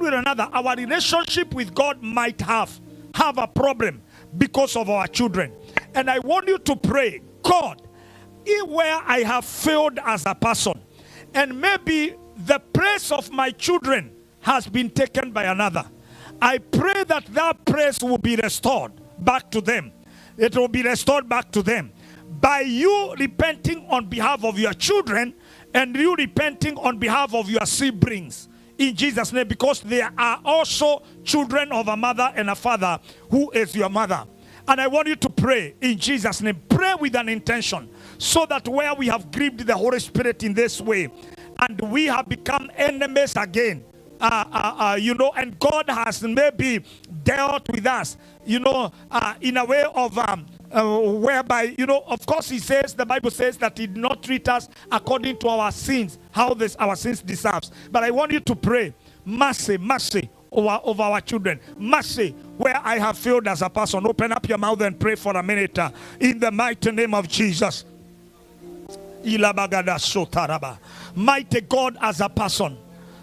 way or another, our relationship with God might have a problem because of our children. And I want you to pray, God, where I have failed as a person, and maybe the place of my children has been taken by another, I pray that that place will be restored back to them. It will be restored back to them by you repenting on behalf of your children and you repenting on behalf of your siblings in Jesus' name, because they are also children of a mother and a father who is your mother. And I want you to pray in Jesus' name. Pray with an intention, so that where we have grieved the Holy Spirit in this way and we have become enemies again, and God has maybe dealt with us, in a way of whereby, of course, the Bible says that He did not treat us according to our sins, how our sins deserves. But I want you to pray, mercy over our children, mercy where I have failed as a person. Open up your mouth and pray for a minute in the mighty name of Jesus. Mighty God, as a person,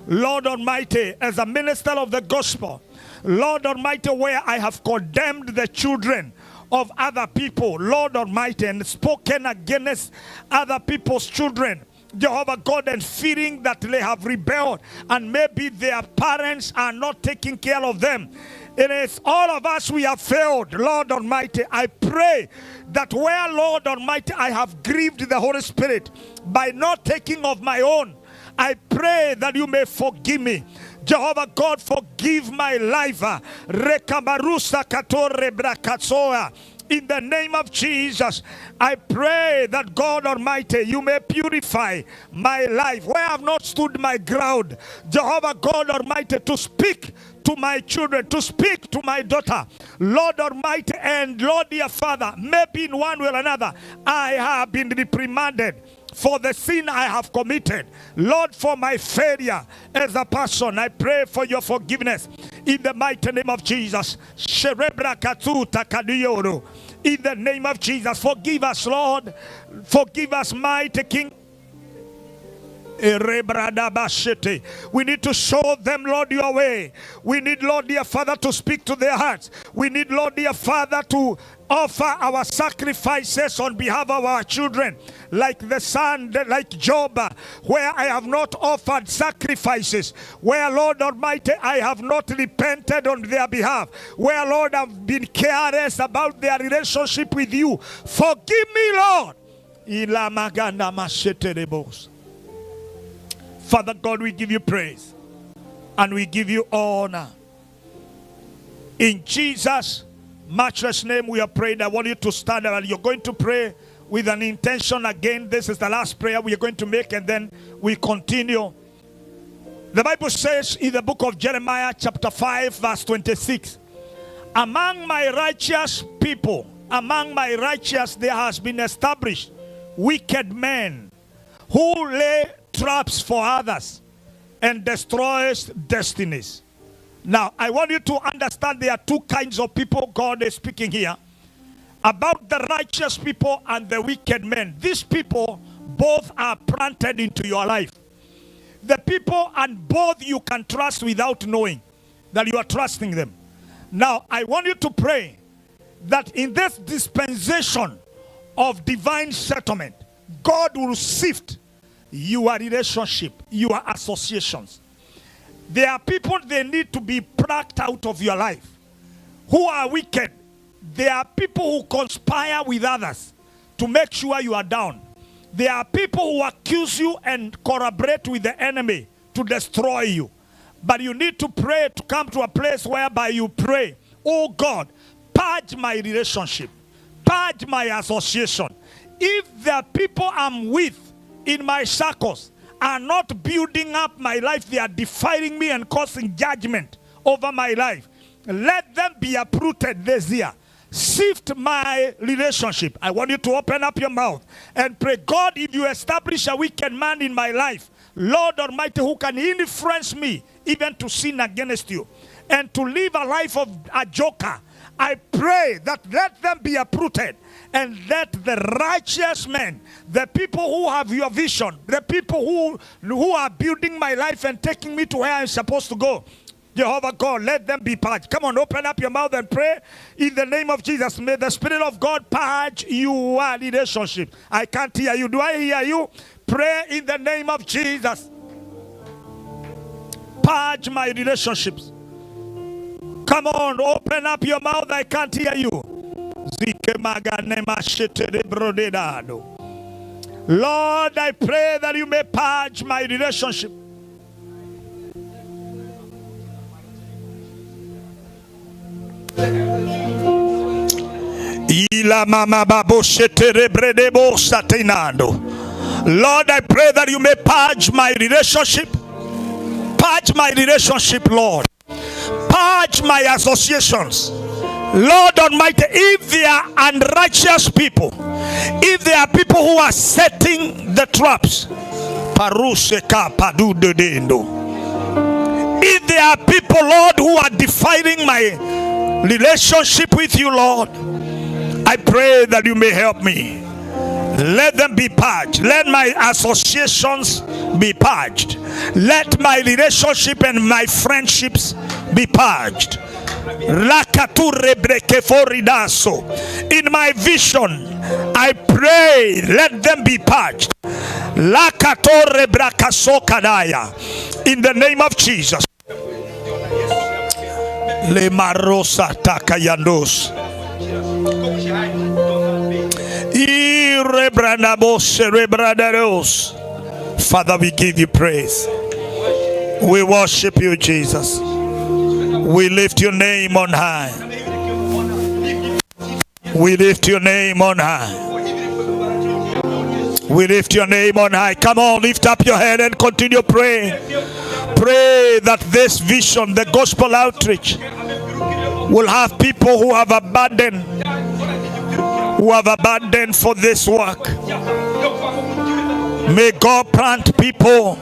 Lord Almighty, as a minister of the gospel, Lord Almighty, where I have condemned the children of other people, Lord Almighty, and spoken against other people's children, Jehovah God, and fearing that they have rebelled and maybe their parents are not taking care of them. It is all of us, we have failed, Lord Almighty. I pray that where, Lord Almighty, I have grieved the Holy Spirit by not taking of my own, I pray that you may forgive me. Jehovah God, forgive my life. In the name of Jesus, I pray that God Almighty, you may purify my life where I have not stood my ground. Jehovah God Almighty, to speak to my children, to speak to my daughter, Lord Almighty, and Lord dear Father, maybe in one way or another, I have been reprimanded for the sin I have committed. Lord, for my failure as a person, I pray for your forgiveness in the mighty name of Jesus. In the name of Jesus, forgive us, Lord. Forgive us, mighty King. We need to show them, Lord, your way. We need, Lord dear Father, to speak to their hearts. We need, Lord dear Father, to offer our sacrifices on behalf of our children, like the son, like Job, where I have not offered sacrifices, where, Lord Almighty, I have not repented on their behalf, where, Lord, I've been careless about their relationship with you. Forgive me, Lord. Father God, we give you praise and we give you honor. In Jesus' matchless name we are praying. I want you to stand up and you're going to pray with an intention again. This is the last prayer we are going to make, and then we continue. The Bible says in the book of Jeremiah chapter 5 verse 26, among my righteous people, among my righteous, there has been established wicked men who lay traps for others and destroys destinies. Now, I want you to understand there are two kinds of people God is speaking here about: the righteous people and the wicked men. These people both are planted into your life. The people, and both you can trust without knowing that you are trusting them. Now, I want you to pray that in this dispensation of divine settlement, God will sift your relationship, your associations. There are people, they need to be plucked out of your life who are wicked. There are people who conspire with others to make sure you are down. There are people who accuse you and collaborate with the enemy to destroy you. But you need to pray, to come to a place whereby you pray, oh God, purge my relationship, purge my association. If the people I'm with in my circles are not building up my life, they are defiling me and causing judgment over my life, let them be uprooted this year. Sift my relationship. I want you to open up your mouth and pray, God, if you establish a wicked man in my life, Lord Almighty, who can influence me even to sin against you and to live a life of a joker, I pray that let them be uprooted, and let the righteous men, the people who have your vision, the people who are building my life and taking me to where I'm supposed to go, Jehovah God, let them be purged. Come on, open up your mouth and pray in the name of Jesus. May the Spirit of God purge your relationship. I can't hear you. Do I hear you? Pray in the name of Jesus. Purge my relationships. Come on, open up your mouth. I can't hear you. Lord, I pray that you may purge my relationship. Lord, I pray that you may purge my relationship. Purge my relationship, Lord. Purge my associations. Lord Almighty, if they are unrighteous people, if there are people who are setting the traps, if there are people, Lord, who are defiling my relationship with you, Lord, I pray that you may help me. Let them be purged. Let my associations be purged. Let my relationship and my friendships be purged. In my vision, I pray, let them be purged. In the name of Jesus. Le marosa takayandos. Father, we give you praise. We worship you, Jesus. We lift your name on high. We lift your name on high. We lift your name on high. Come on, lift up your head and continue praying. Pray that this vision, the gospel outreach, will have people who have abandoned for this work. May God plant people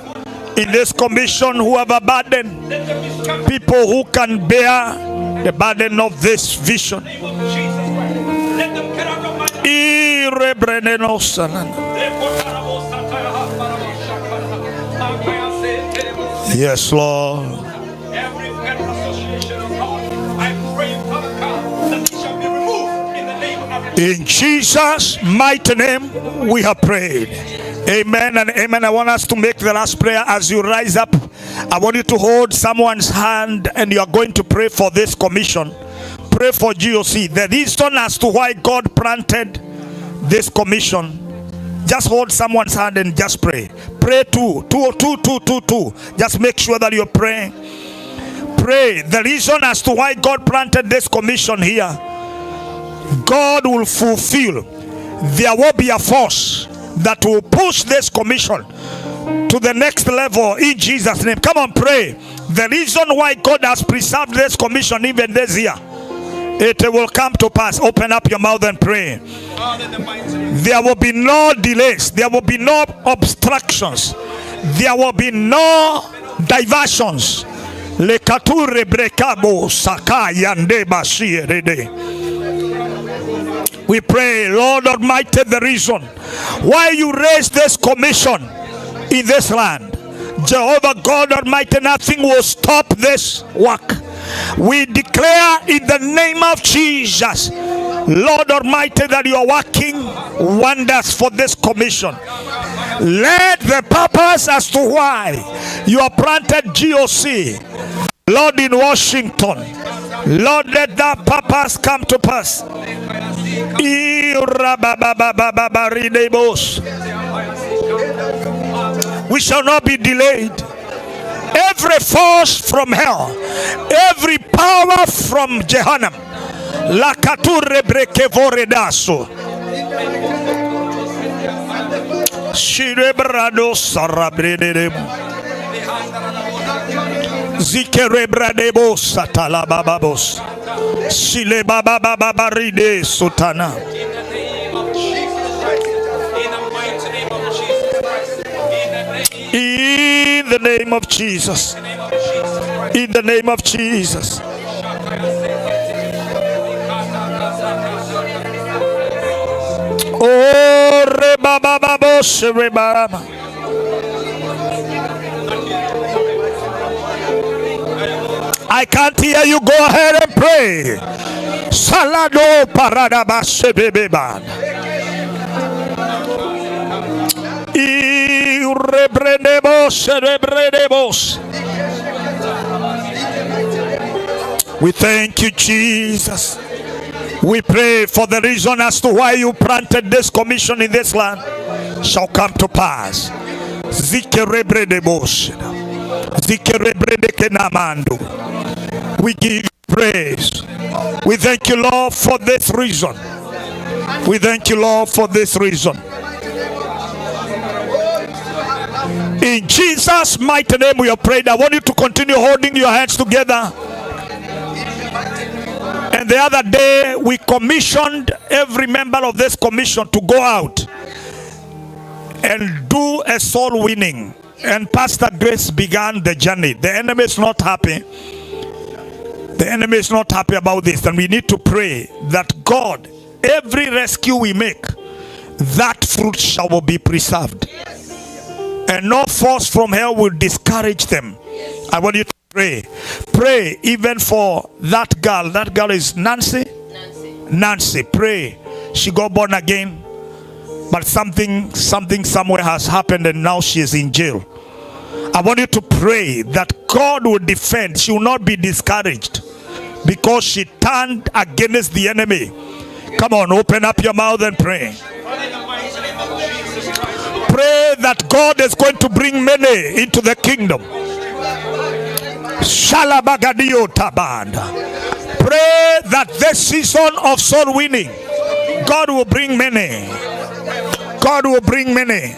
in this commission who have abandoned, people who can bear the burden of this vision. Yes, Lord. In Jesus' mighty name we have prayed. Amen and amen. I want us to make the last prayer. As you rise up, I want you to hold someone's hand and you are going to pray for this commission. Pray for GOC. The reason as to why God planted this commission, just hold someone's hand and just pray. Pray two. Just make sure that you're praying. Pray. The reason as to why God planted this commission here, God will fulfill. There will be a force that will push this commission to the next level in Jesus' name. Come on, pray. The reason why God has preserved this commission even this year, it will come to pass. Open up your mouth and pray. There will be no delays. There will be no obstructions. There will be no diversions. We pray, Lord Almighty, the reason why you raised this commission in this land, Jehovah God Almighty, nothing will stop this work. We declare in the name of Jesus, Lord Almighty, that you are working wonders for this commission. Let the purpose as to why you are planted GOC, Lord, in Washington, Lord, let that purpose come to pass. We shall not be delayed. Every force from hell, every power from Jehannam, Lakature brekevoredaso, Shirebrado sarabredem, Zikerebradebo satalababos, Silebababaride sutana. In the name of Jesus. In the name of Jesus. Oh, rebababos, rebaba. I can't hear you. Go ahead and pray. Salado paradabasebebeba. We thank you, Jesus. We pray for the reason as to why you planted this commission in this land shall come to pass. We give you praise. We thank you, Lord, for this reason. We thank you, Lord, for this reason. In Jesus' mighty name we have prayed. I want you to continue holding your hands together. And the other day we commissioned every member of this commission to go out and do a soul winning. And Pastor Grace began the journey. The enemy is not happy. The enemy is not happy about this. And we need to pray that God, every rescue we make, that fruit shall be preserved. And no force from hell will discourage them. I want you to pray. Pray even for that girl. That girl is Nancy. Nancy. Pray. She got born again. But something somewhere has happened and now she is in jail. I want you to pray that God will defend. She will not be discouraged because she turned against the enemy. Come on, open up your mouth and pray. Pray that God is going to bring many into the kingdom. Shalabagadio tabanda. Pray that this season of soul winning, God will bring many. God will bring many.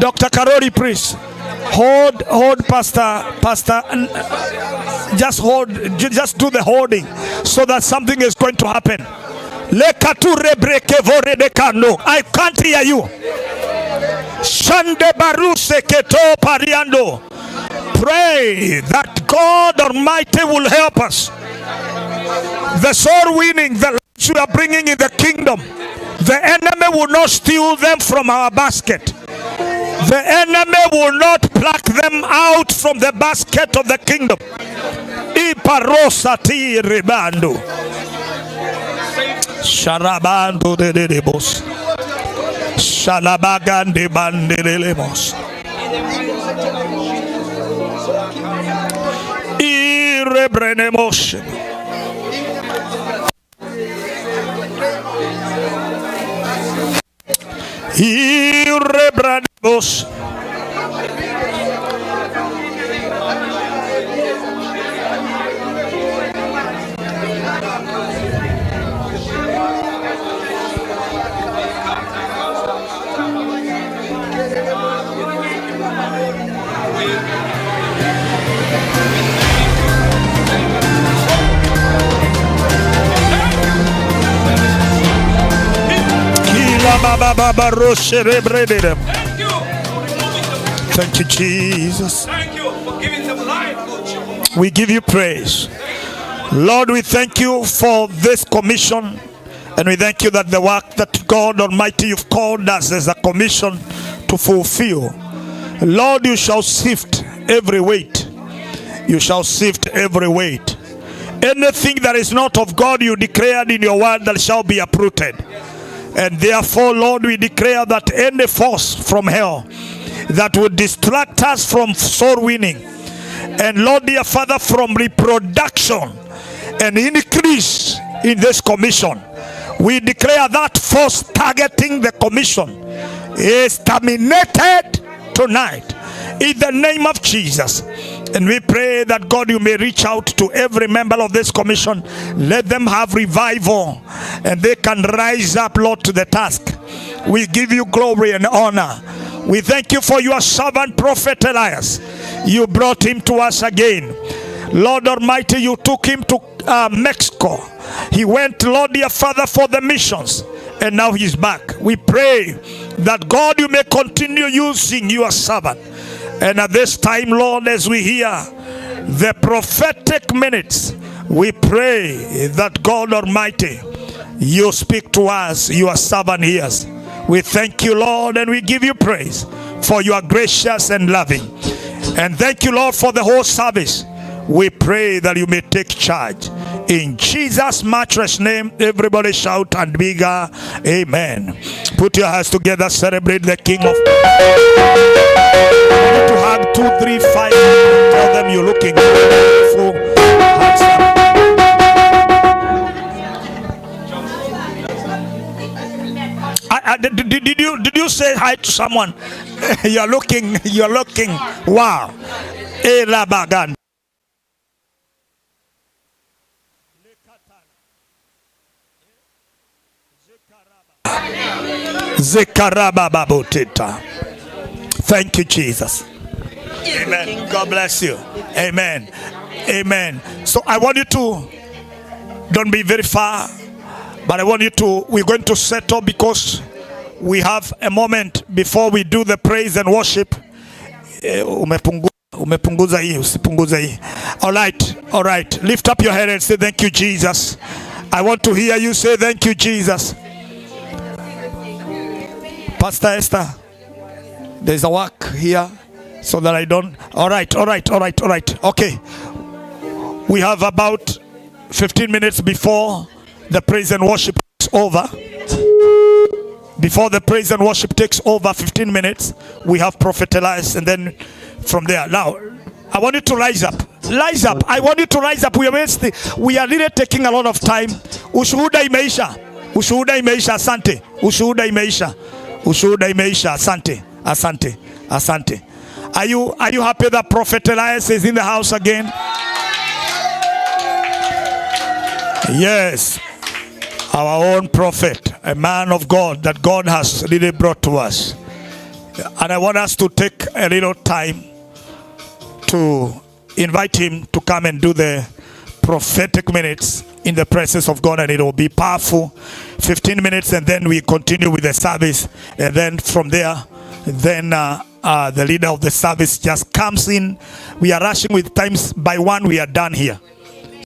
Dr. Karori, please hold Pastor. Just do the holding so that something is going to happen. I can't hear you. Pray that God Almighty will help us. The soul winning, the lives we are bringing in the kingdom, the enemy will not steal them from our basket. The enemy will not pluck them out from the basket of the kingdom. Iparosati ribando. Sharabando de debos. Shalabagande bandelemos. Irebrenemos. Irebrenemos. Thank you, Jesus. Thank you for giving them life, Lord Jesus. We give you praise. Lord, we thank you for this commission. And we thank you that the work that God Almighty you've called us as a commission to fulfill. Lord, you shall sift every weight. You shall sift every weight. Anything that is not of God, you declared in your word that shall be uprooted. And therefore, Lord, we declare that any force from hell that would distract us from soul winning, and Lord, dear Father, from reproduction and increase in this commission, we declare that force targeting the commission is terminated tonight in the name of Jesus. And we pray that God, you may reach out to every member of this commission. Let them have revival and they can rise up, Lord, to the task. We give you glory and honor. We thank you for your servant prophet Elias. You brought him to us again. Lord Almighty, you took him to Mexico. He went, Lord, dear Father, for the missions. And now he's back. We pray that God, you may continue using your servant. And at this time, Lord, as we hear the prophetic minutes, we pray that God Almighty, you speak to us, your servant hears. We thank you, Lord, and we give you praise for you are gracious and loving. And thank you, Lord, for the whole service. We pray that you may take charge. In Jesus' matchless name, everybody shout and bigger, amen. Put your hands together, celebrate the King of... To hug 2, 3, 5, tell them you're looking beautiful. Did you say hi to someone? You're looking, wow. Thank you, Jesus. Amen. God bless you. Amen. Amen. So I want you to, don't be very far, but I want you to, we're going to settle because we have a moment before we do the praise and worship. Umepunguza hii, usipunguza hii. All right. Lift up your head and say thank you, Jesus. I want to hear you say thank you, Jesus. Pastor Esther, there's a work here so that I don't. All right. Okay. We have about 15 minutes before the praise and worship is over. Before the praise and worship takes over, 15 minutes, we have Prophet Elias, and then from there. Now, I want you to rise up. Rise up. I want you to rise up. We are really taking a lot of time. Ushuhuda imeisha. Asante. Ushuhuda imeisha. Asante. Are you happy that Prophet Elias is in the house again? Yes. Our own prophet, a man of God that God has really brought to us. And I want us to take a little time to invite him to come and do the prophetic minutes in the presence of God, and it will be powerful. 15 minutes, and then we continue with the service. And then from there, the leader of the service just comes in. We are rushing with times. By 1 we are done here.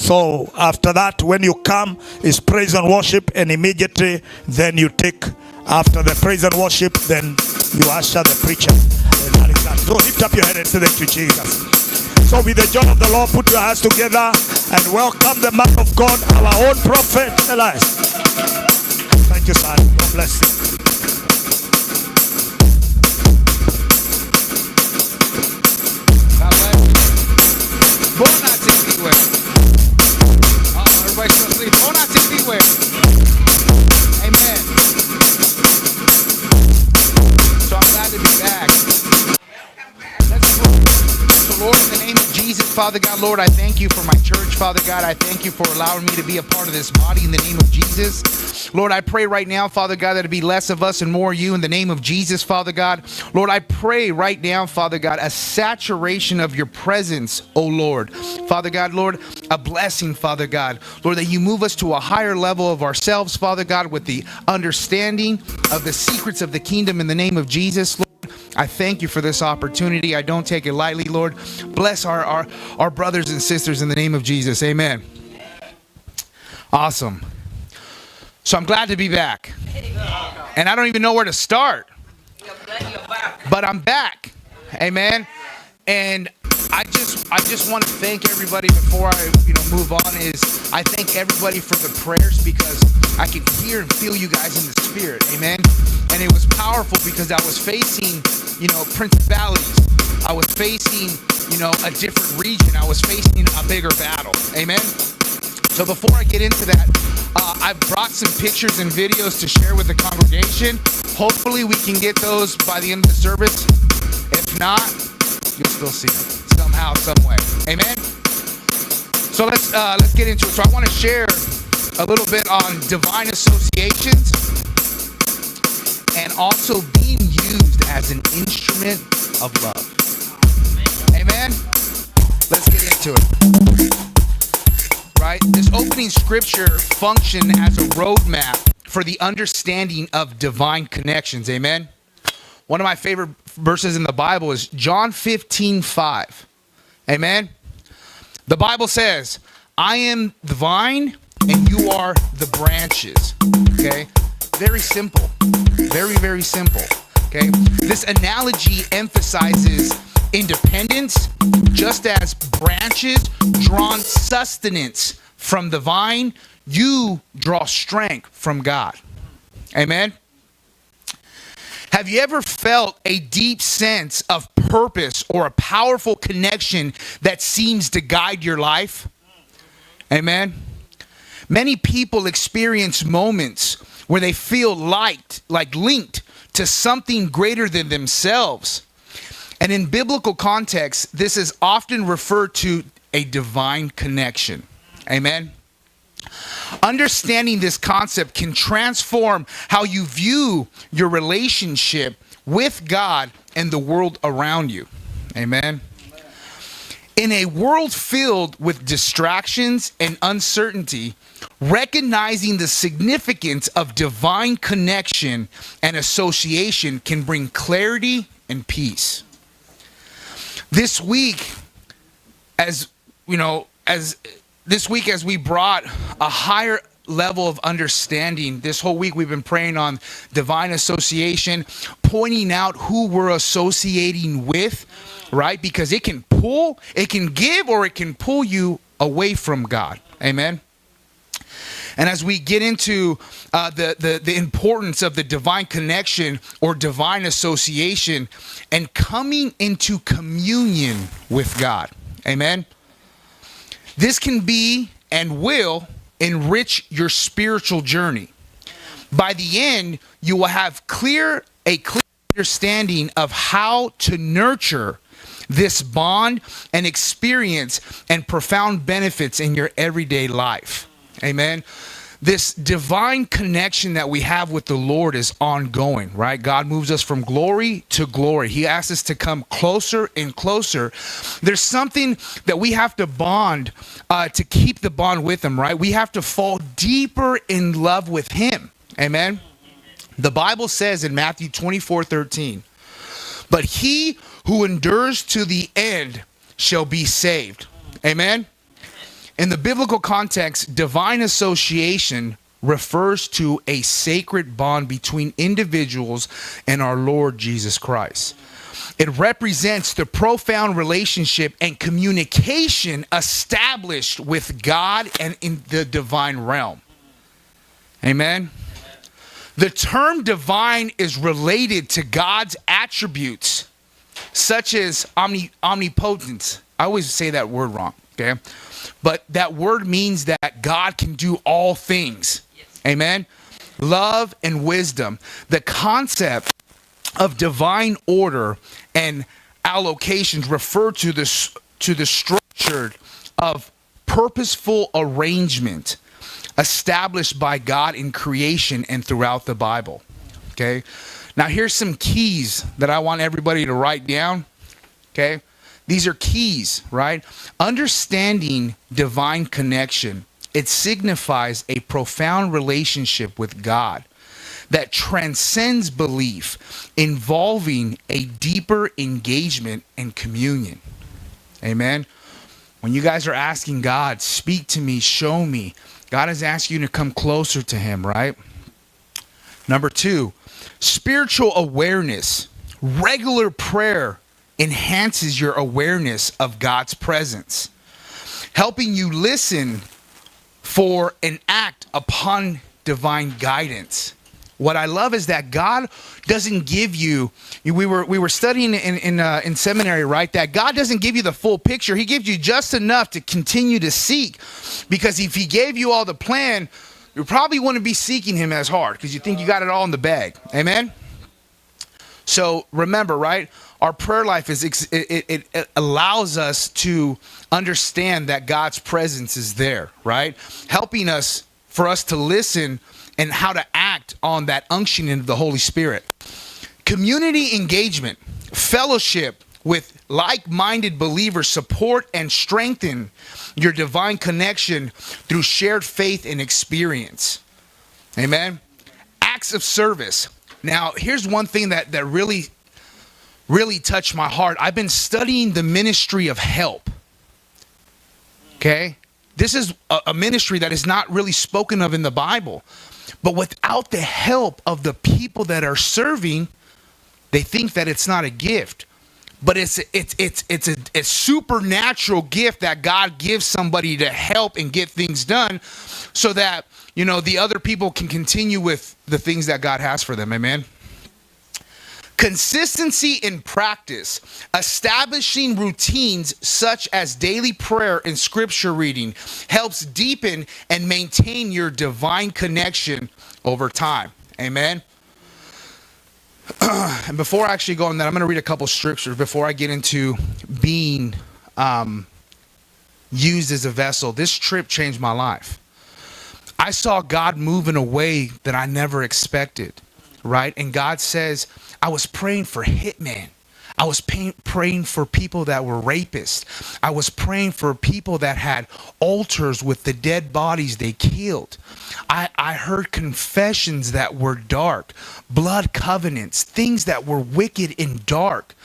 So after that, when you come, is praise and worship, and immediately then you take, after the praise and worship, then you usher the preacher. And that is that. So lift up your head and say thank you, Jesus. So with the joy of the Lord, put your hands together and welcome the man of God, our own prophet Elias. Thank you, son. God bless you. Everybody still asleep. Oh, not to beware. Amen. So I'm glad to be back. Let's pray. So Lord, in the name of Jesus, Father God, Lord, I thank you for my church, Father God. I thank you for allowing me to be a part of this body in the name of Jesus. Lord, I pray right now, Father God, that it be less of us and more of you in the name of Jesus, Father God. Lord, I pray right now, Father God, a saturation of your presence, oh Lord. Father God, Lord, a blessing, Father God. Lord, that you move us to a higher level of ourselves, Father God, with the understanding of the secrets of the kingdom in the name of Jesus, Lord. I thank you for this opportunity. I don't take it lightly, Lord. Bless our brothers and sisters in the name of Jesus. Amen. Awesome. So I'm glad to be back. And I don't even know where to start. But I'm back. Amen. And I just want to thank everybody before I move on. I thank everybody for the prayers, because I can hear and feel you guys in the spirit. Amen. And it was powerful because I was facing, principalities. I was facing, a different region. I was facing a bigger battle. Amen. So before I get into that, I've brought some pictures and videos to share with the congregation. Hopefully we can get those by the end of the service. If not, you'll still see them somehow, some way. Amen. So let's get into it. So I want to share a little bit on divine associations and also being used as an instrument of love. Amen. Let's get into it. Right? This opening scripture functions as a roadmap for the understanding of divine connections. Amen. One of my favorite verses in the Bible is John 15:5. Amen. The Bible says, I am the vine and you are the branches. Okay. Very simple. Very, very simple. Okay. This analogy emphasizes independence, just as branches drawn sustenance from the vine, you draw strength from God. Amen. Have you ever felt a deep sense of purpose or a powerful connection that seems to guide your life? Amen. Many people experience moments where they feel linked to something greater than themselves. And in biblical context, this is often referred to a divine connection. Amen. Understanding this concept can transform how you view your relationship with God and the world around you. Amen. In a world filled with distractions and uncertainty, recognizing the significance of divine connection and association can bring clarity and peace. This week, as we brought a higher level of understanding, this whole week we've been praying on divine association, pointing out who we're associating with, right? Because it can give, or it can pull you away from God. Amen. And as we get into the importance of the divine connection or divine association and coming into communion with God. Amen. This can be and will enrich your spiritual journey. By the end, you will have a clear understanding of how to nurture this bond and experience and profound benefits in your everyday life. Amen. This divine connection that we have with the Lord is ongoing, right? God moves us from glory to glory. He asks us to come closer and closer. There's something that we have to bond to keep the bond with Him, right? We have to fall deeper in love with Him. Amen. The Bible says in Matthew 24:13, but he who endures to the end shall be saved. Amen. In the biblical context, divine association refers to a sacred bond between individuals and our Lord Jesus Christ. It represents the profound relationship and communication established with God and in the divine realm. Amen. The term divine is related to God's attributes, such as omnipotence. I always say that word wrong, okay? But that word means that God can do all things. Amen. Love and wisdom. The concept of divine order and allocations refer to the structure of purposeful arrangement established by God in creation and throughout the Bible. Okay. Now here's some keys that I want everybody to write down. Okay. These are keys, right? Understanding divine connection. It signifies a profound relationship with God that transcends belief, involving a deeper engagement and communion. Amen. When you guys are asking God, speak to me, show me, God is asking you to come closer to Him, right? Number 2, spiritual awareness. Regular prayer enhances your awareness of God's presence, helping you listen for and act upon divine guidance. What I love is that God doesn't give you, we were studying in seminary, right? That God doesn't give you the full picture. He gives you just enough to continue to seek. Because if He gave you all the plan, you probably wouldn't be seeking Him as hard because you think you got it all in the bag. Amen? So remember, right? Our prayer life it allows us to understand that God's presence is there, right? Helping us for us to listen and how to act on that unctioning of the Holy Spirit. Community engagement, fellowship with like-minded believers support and strengthen your divine connection through shared faith and experience. Amen. Acts of service. Now, here's one thing that really touched my heart. I've been studying the ministry of help. Okay? This is a ministry that is not really spoken of in the Bible. But without the help of the people that are serving, they think that it's not a gift. but it's a supernatural gift that God gives somebody to help and get things done so that, you know, the other people can continue with the things that God has for them. Amen. Consistency in practice, establishing routines such as daily prayer and scripture reading helps deepen and maintain your divine connection over time. Amen. And before I actually go on that, I'm going to read a couple scriptures before I get into being used as a vessel. This trip changed my life. I saw God move in a way that I never expected, right? And God says, I was praying for hitmen. I was praying for people that were rapists. I was praying for people that had altars with the dead bodies they killed. I heard confessions that were dark, blood covenants, things that were wicked and dark.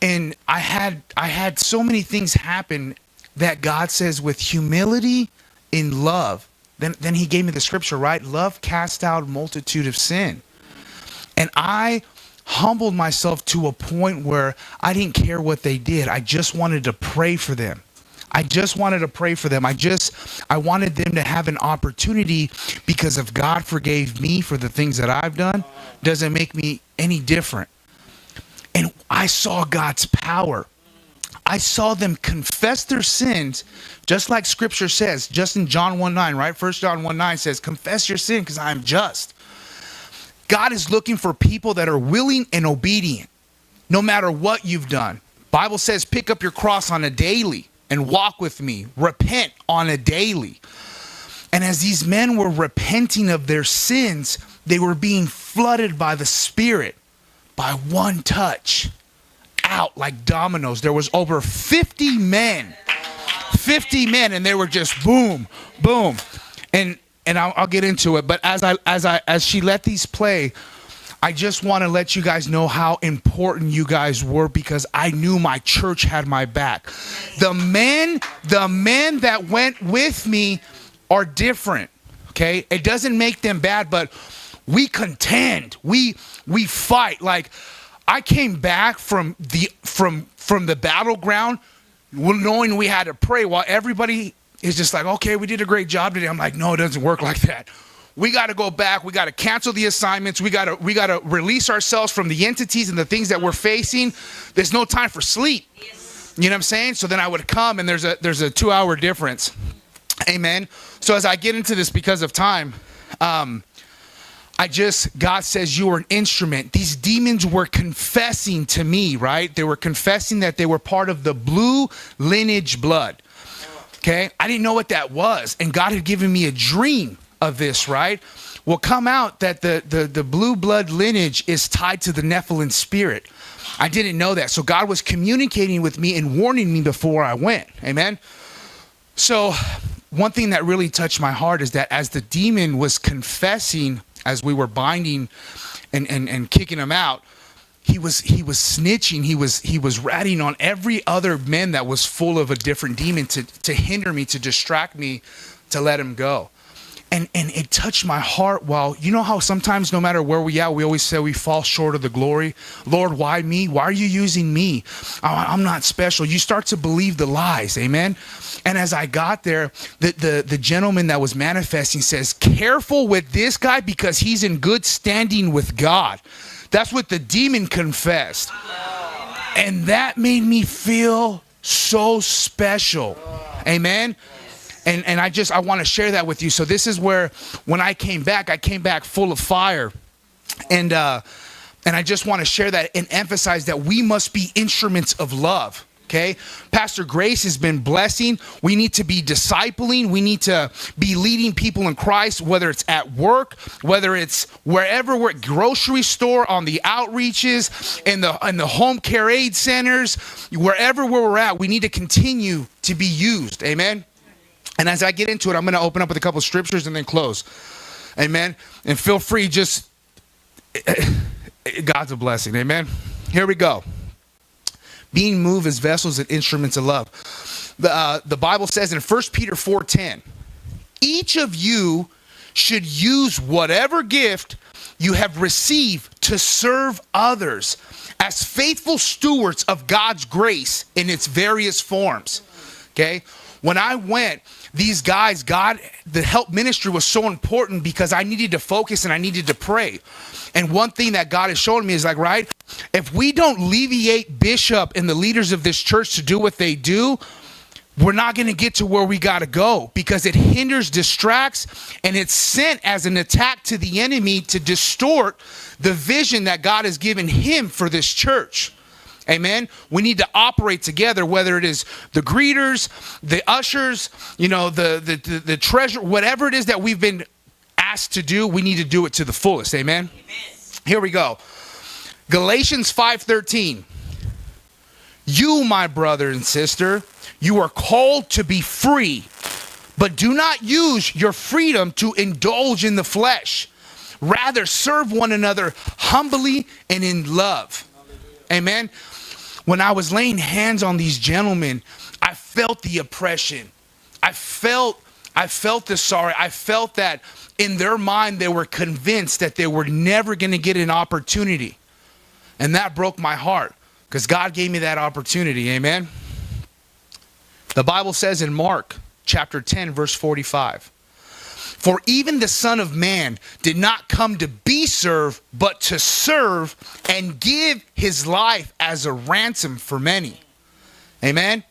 And I had so many things happen that God says with humility in love. Then he gave me the scripture, right? Love casts out a multitude of sin. And I humbled myself to a point where I didn't care what they did. I just wanted to pray for them. I wanted them to have an opportunity, because if God forgave me for the things that I've done, doesn't make me any different. And I saw God's power. I saw them confess their sins, just like scripture says, just in John 1:9, right? 1 John 1:9 says, confess your sin because I am just. God is looking for people that are willing and obedient, no matter what you've done. Bible says, pick up your cross on a daily and walk with me. Repent on a daily. And as these men were repenting of their sins, they were being flooded by the Spirit by one touch. Out like dominoes. There was over 50 men, and they were just boom, boom. And I'll get into it. But as she let these play, I just want to let you guys know how important you guys were, because I knew my church had my back. The men that went with me are different. Okay, it doesn't make them bad, but we contend. We fight. Like, I came back from the battleground knowing we had to pray, while everybody is just like, okay, we did a great job today. I'm like, no, it doesn't work like that. We got to go back. We got to cancel the assignments. We got to release ourselves from the entities and the things that we're facing. There's no time for sleep. Yes. You know what I'm saying? So then I would come, and there's a 2-hour difference. Amen. So as I get into this, because of time, God says you are an instrument. These demons were confessing to me, right? They were confessing that they were part of the blue lineage blood. Okay? I didn't know what that was. And God had given me a dream of this, right? Well, come out that the blue blood lineage is tied to the Nephilim spirit. I didn't know that. So God was communicating with me and warning me before I went. Amen? So one thing that really touched my heart is that as the demon was confessing, as we were binding and kicking him out, he was snitching. He was ratting on every other man that was full of a different demon to hinder me, to distract me, to let him go. And it touched my heart. While you know how sometimes no matter where we at, we always say we fall short of the glory. Lord, why me? Why are you using me? I'm not special. You start to believe the lies. Amen. And as I got there, the gentleman that was manifesting says, careful with this guy because he's in good standing with God. That's what the demon confessed. And that made me feel so special. Amen. And I want to share that with you. So this is where, when I came back full of fire. And I just want to share that and emphasize that we must be instruments of love. Okay, Pastor Grace has been blessing. We need to be discipling. We need to be leading people in Christ, whether it's at work, whether it's wherever we're at, grocery store, on the outreaches, in the home care aid centers, wherever we're at, we need to continue to be used. Amen. And as I get into it, I'm going to open up with a couple of scriptures and then close. Amen. And feel free, just God's a blessing. Amen. Here we go. Being moved as vessels and instruments of love. The Bible says in 1 Peter 4:10, each of you should use whatever gift you have received to serve others as faithful stewards of God's grace in its various forms. Okay? When I went, these guys, the help ministry was so important because I needed to focus and I needed to pray. And one thing that God is showing me is like, right, if we don't alleviate Bishop and the leaders of this church to do what they do, we're not going to get to where we got to go, because it hinders, distracts, and it's sent as an attack to the enemy to distort the vision that God has given him for this church. Amen. We need to operate together, whether it is the greeters, the ushers, the treasurer, whatever it is that we've been asked to do, we need to do it to the fullest. Amen. Here we go. Galatians 5:13. You, my brother and sister, you are called to be free, but do not use your freedom to indulge in the flesh. Rather, serve one another humbly and in love. Amen. When I was laying hands on these gentlemen, I felt the oppression. I felt the sorrow. I felt that in their mind, they were convinced that they were never going to get an opportunity. And that broke my heart, because God gave me that opportunity. Amen. The Bible says in Mark chapter 10, verse 45, for even the Son of Man did not come to be served, but to serve and give his life as a ransom for many. Amen.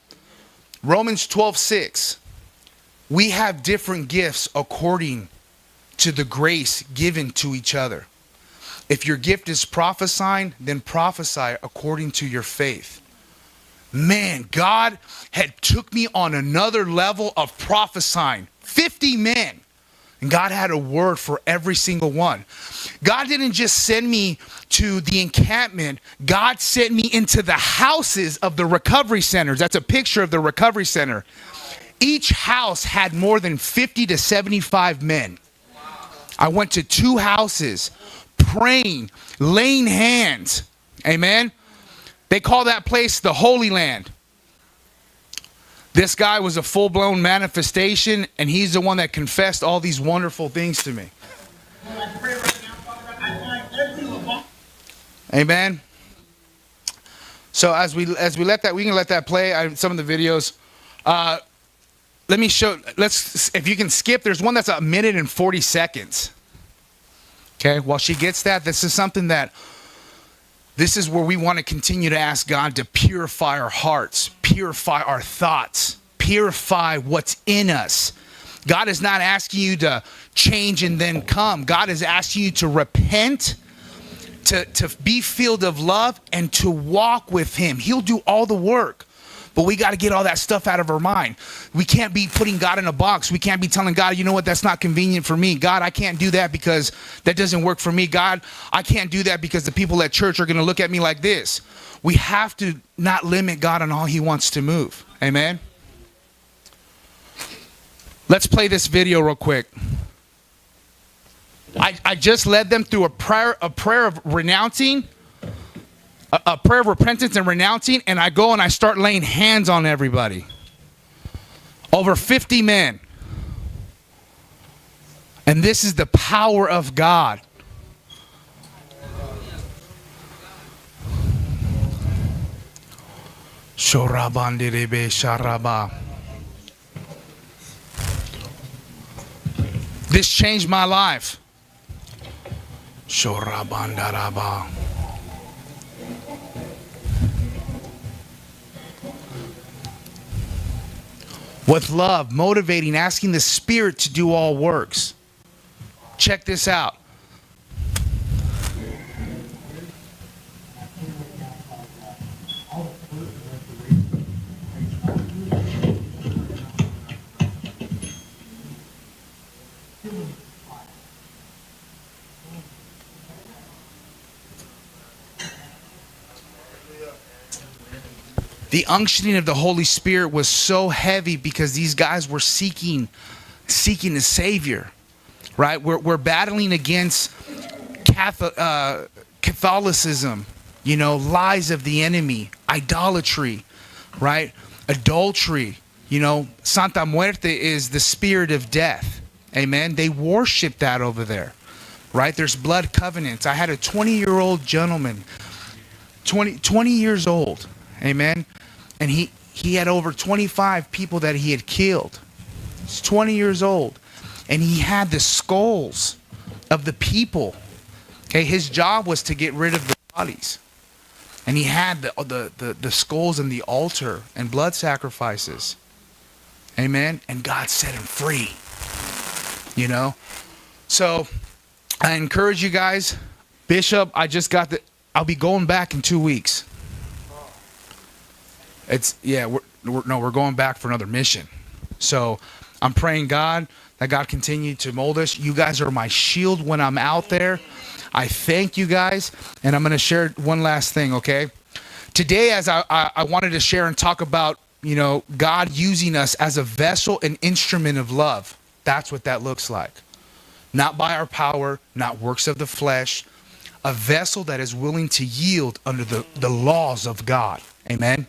Romans 12:6. We have different gifts according to the grace given to each other. If your gift is prophesying, then prophesy according to your faith. Man, God had took me on another level of prophesying. 50 men. And God had a word for every single one. God didn't just send me to the encampment. God sent me into the houses of the recovery centers. That's a picture of the recovery center. Each house had more than 50 to 75 men. I went to 2 houses praying, laying hands. Amen. They call that place the Holy Land. This guy was a full-blown manifestation, and he's the one that confessed all these wonderful things to me. Amen. So as we let that, we can let that play. Some of the videos. Let me show. If you can skip. There's one that's 1 minute and 40 seconds. Okay. While she gets that, this is where we want to continue to ask God to purify our hearts, purify our thoughts, purify what's in us. God is not asking you to change and then come. God is asking you to repent, to be filled of love, and to walk with him. He'll do all the work. But we got to get all that stuff out of our mind. We can't be putting God in a box. We can't be telling God, you know what, that's not convenient for me. God, I can't do that because that doesn't work for me. God, I can't do that because the people at church are going to look at me like this. We have to not limit God on how he wants to move. Amen. Let's play this video real quick. I just led them through a prayer of renouncing, a prayer of repentance and renouncing, and I go and I start laying hands on everybody. Over 50 men. And this is the power of God. This changed my life. With love, motivating, asking the Spirit to do all works. Check this out. The unctioning of the Holy Spirit was so heavy because these guys were seeking a Savior, right? We're battling against Catholicism, lies of the enemy, idolatry, right? Adultery, Santa Muerte is the spirit of death. Amen. They worship that over there, right? There's blood covenants. I had a 20-year-old gentleman 20 years old. Amen. And he had over 25 people that he had killed. He's 20 years old. And he had the skulls of the people. Okay, his job was to get rid of the bodies. And he had the skulls in the altar and blood sacrifices. Amen. And God set him free. You know. So I encourage you guys. Bishop, I'll be going back in 2 weeks. We're going back for another mission. So I'm praying God that God continue to mold us. You guys are my shield when I'm out there. I thank you guys. And I'm going to share one last thing, okay? Today, as I wanted to share and talk about, God using us as a vessel, an instrument of love. That's what that looks like. Not by our power, not works of the flesh. A vessel that is willing to yield under the laws of God. Amen.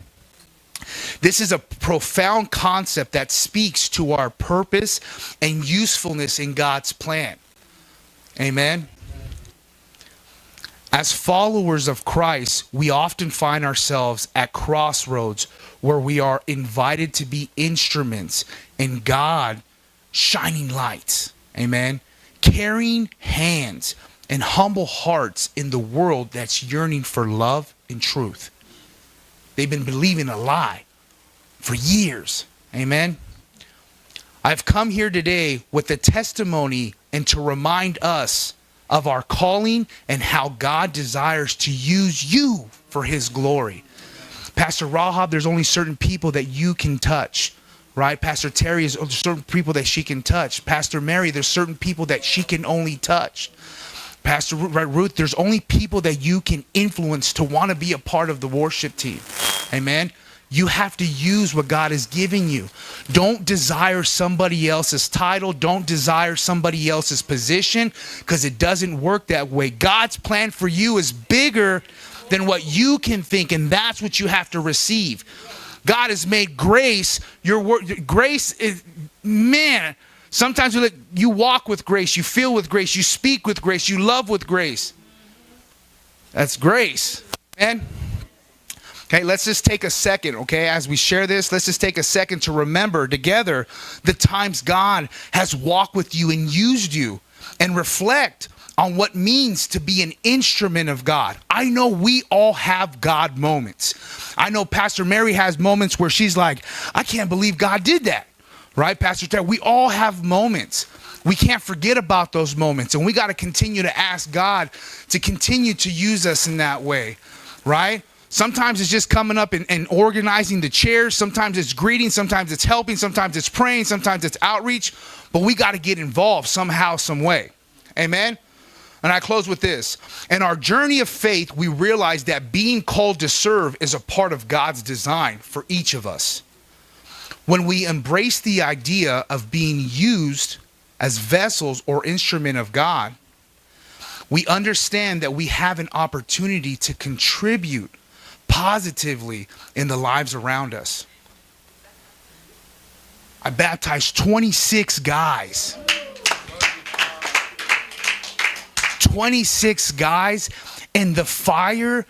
This is a profound concept that speaks to our purpose and usefulness in God's plan. Amen. As followers of Christ, we often find ourselves at crossroads where we are invited to be instruments in God shining lights. Amen. Carrying hands and humble hearts in the world that's yearning for love and truth. They've been believing a lie for years. Amen. I've come here today with a testimony and to remind us of our calling and how God desires to use you for his glory. Pastor Rahab, there's only certain people that you can touch, right? Pastor Terry, there's certain people that she can touch. Pastor Mary, there's certain people that she can only touch. Pastor Ruth, there's only people that you can influence to want to be a part of the worship team. Amen. You have to use what God is giving you. Don't desire somebody else's title. Don't desire somebody else's position, because it doesn't work that way. God's plan for you is bigger than what you can think, and that's what you have to receive. God has made grace your word. Grace is, man, sometimes you walk with grace, you feel with grace, you speak with grace, you love with grace. That's grace, man. Okay, let's just take a second, okay, as we share this, let's just take a second to remember together the times God has walked with you and used you, and reflect on what it means to be an instrument of God. I know we all have God moments. I know Pastor Mary has moments where she's like, I can't believe God did that, right, Pastor Ted? We all have moments. We can't forget about those moments, and we got to continue to ask God to continue to use us in that way, right? Sometimes it's just coming up and organizing the chairs. Sometimes it's greeting. Sometimes it's helping. Sometimes it's praying. Sometimes it's outreach. But we got to get involved somehow, some way. Amen? And I close with this. In our journey of faith, we realize that being called to serve is a part of God's design for each of us. When we embrace the idea of being used as vessels or instrument of God, we understand that we have an opportunity to contribute positively in the lives around us. I baptized 26 guys. 26 guys, and the fire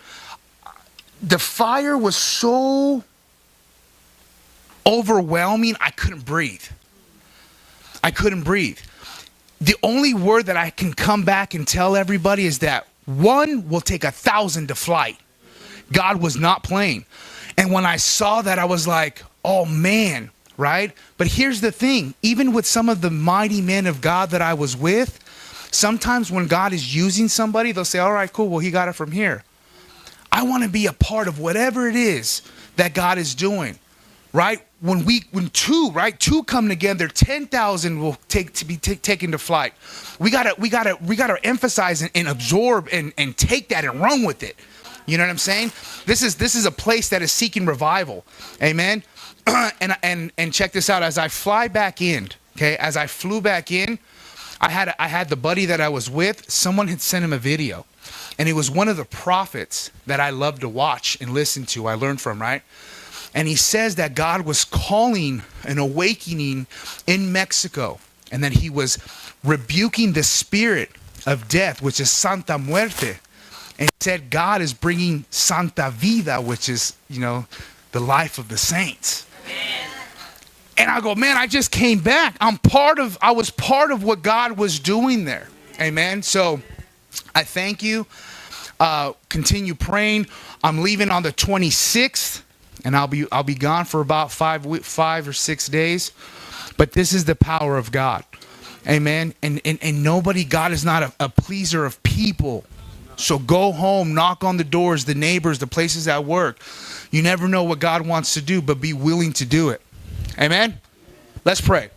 was so overwhelming, I couldn't breathe. The only word that I can come back and tell everybody is that one will take 1,000 to flight. God was not playing. And when I saw that, I was like, oh man, right? But here's the thing. Even with some of the mighty men of God that I was with, sometimes when God is using somebody, they'll say, all right, cool, well, he got it from here. I want to be a part of whatever it is that God is doing, right? When two come together, 10,000 will be taken to flight. We gotta emphasize and absorb and take that and run with it. You know what I'm saying? This is a place that is seeking revival. Amen. and check this out. As I fly back in, okay, as I flew back in, I had the buddy that I was with, someone had sent him a video. And it was one of the prophets that I love to watch and listen to. I learned from, right? And he says that God was calling an awakening in Mexico, and that he was rebuking the spirit of death, which is Santa Muerte. and said God is bringing Santa Vida, which is, the life of the saints. And I go, man, I just came back. I was part of what God was doing there. Amen. So I thank you. Continue praying. I'm leaving on the 26th, and I'll be gone for about 5 or 6 days. But this is the power of God. Amen. And nobody, God is not a pleaser of people. So go home, knock on the doors, the neighbors, the places at work. You never know what God wants to do, but be willing to do it. Amen. Let's pray.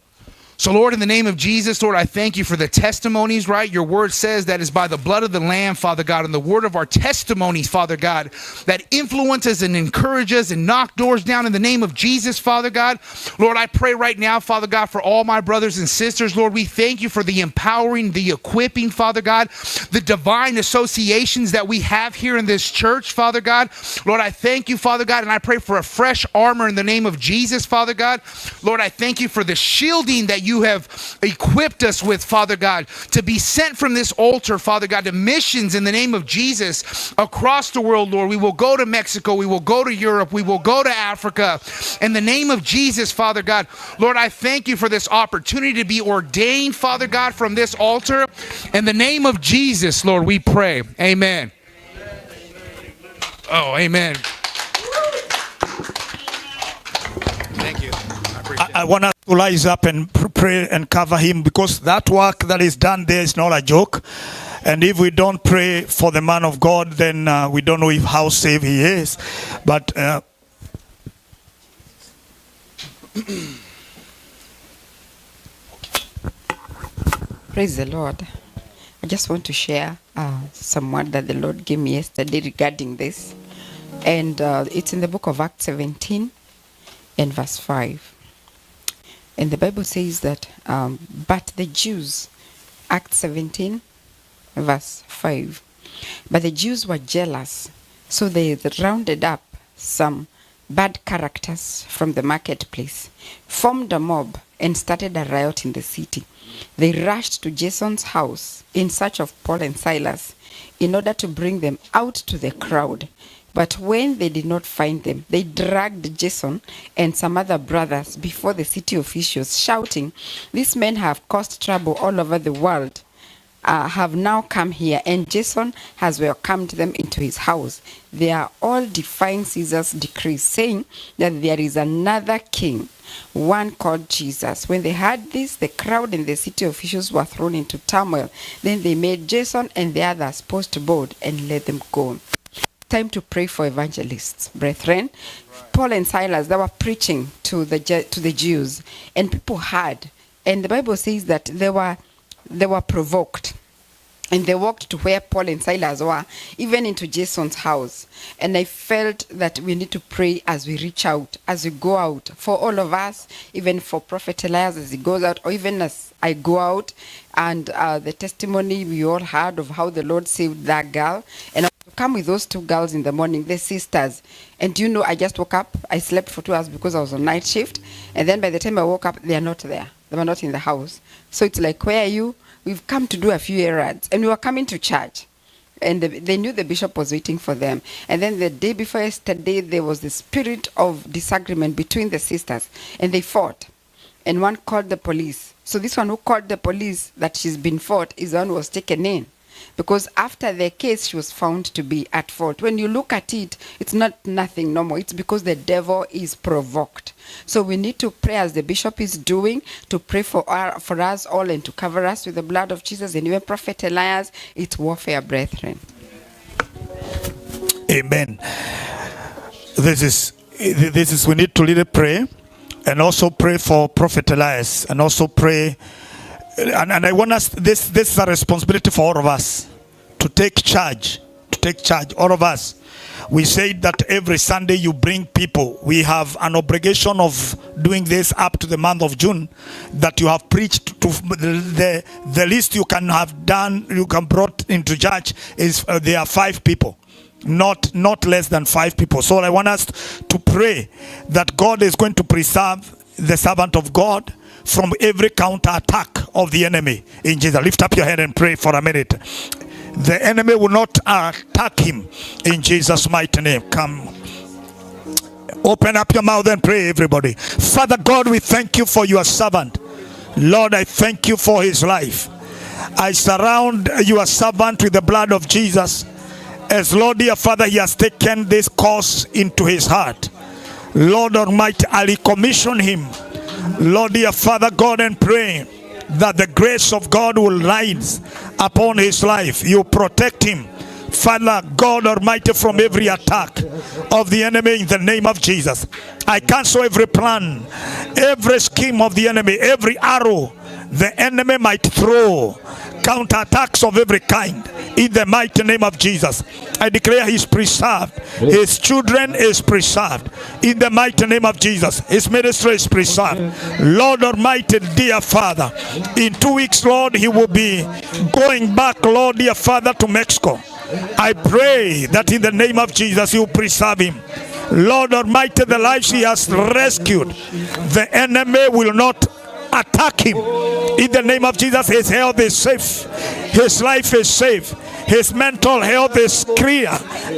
So, Lord, in the name of Jesus, Lord, I thank you for the testimonies, right? Your word says that is by the blood of the Lamb, Father God, and the word of our testimonies, Father God, that influence us and encourage us and knock doors down in the name of Jesus, Father God. Lord, I pray right now, Father God, for all my brothers and sisters. Lord, we thank you for the empowering, the equipping, Father God, the divine associations that we have here in this church, Father God. Lord, I thank you, Father God, and I pray for a fresh armor in the name of Jesus, Father God. Lord, I thank you for the shielding that you have equipped us with, Father God, to be sent from this altar, Father God, to missions in the name of Jesus across the world, Lord. We will go to Mexico. We will go to Europe. We will go to Africa. In the name of Jesus, Father God, Lord, I thank you for this opportunity to be ordained, Father God, from this altar. In the name of Jesus, Lord, we pray. Amen. Oh, amen. Thank you. I want us to rise up and pray and cover him, because that work that is done there is not a joke. And if we don't pray for the man of God, then we don't know how safe he is. But praise the Lord. I just want to share some word that the Lord gave me yesterday regarding this. And it's in the book of Acts 17 and verse 5. And the Bible says that, but the Jews, Acts 17, verse 5. But the Jews were jealous, so they rounded up some bad characters from the marketplace, formed a mob, and started a riot in the city. They rushed to Jason's house in search of Paul and Silas in order to bring them out to the crowd. But when they did not find them, they dragged Jason and some other brothers before the city officials, shouting, "These men have caused trouble all over the world, have now come here, and Jason has welcomed them into his house. They are all defying Caesar's decrees, saying that there is another king, one called Jesus." When they heard this, the crowd and the city officials were thrown into turmoil. Then they made Jason and the others post board and let them go. Time to pray for evangelists, brethren. Paul and Silas, they were preaching to the Jews, and people heard. And the Bible says that they were provoked, and they walked to where Paul and Silas were, even into Jason's house. And I felt that we need to pray as we reach out, as we go out, for all of us, even for Prophet Elias as he goes out, or even as I go out. And the testimony we all heard of how the Lord saved that girl. And I come with those 2 girls in the morning, they're sisters. And I just woke up, I slept for 2 hours because I was on night shift. And then by the time I woke up, they are not there. They were not in the house. So it's like, where are you? We've come to do a few errands. And we were coming to church. And they knew the bishop was waiting for them. And then the day before yesterday, there was the spirit of disagreement between the sisters. And they fought. And one called the police. So this one who called the police that she's been fought is the one who was taken in. Because after the case, she was found to be at fault. When you look at it, it's not nothing normal. It's because the devil is provoked. So we need to pray as the bishop is doing, to pray for us all and to cover us with the blood of Jesus. And even Prophet Elias, it's warfare, brethren. amen. This is we need to really pray, and also pray for Prophet Elias, and also pray. And I want us, this is a responsibility for all of us to take charge, all of us. We say that every Sunday you bring people. We have an obligation of doing this up to the month of June, that you have preached to the least you can have done, you can brought into church is there are 5 people. Not less than 5 people. So I want us to pray that God is going to preserve the servant of God from every counter attack of the enemy in Jesus. Lift up your hand and pray for a minute. The enemy will not attack him in Jesus' mighty name. Come. Open up your mouth and pray, everybody. Father God, we thank you for your servant. Lord, I thank you for his life. I surround your servant with the blood of Jesus. As Lord, dear Father, he has taken this course into his heart. Lord Almighty, I commission him, Lord, dear Father God, and pray that the grace of God will rise upon his life. You protect him, Father God Almighty, from every attack of the enemy in the name of Jesus. I cancel every plan, every scheme of the enemy, every arrow the enemy might throw, counterattacks of every kind, in the mighty name of Jesus. I declare he's preserved. His children is preserved in the mighty name of Jesus. His ministry is preserved. Lord Almighty, dear Father, in 2 weeks, Lord, he will be going back, Lord, dear Father, to Mexico. I pray that in the name of Jesus you preserve him. Lord Almighty, the lives he has rescued, the enemy will not attack him. In the name of Jesus, his health is safe. His life is safe. His mental health is clear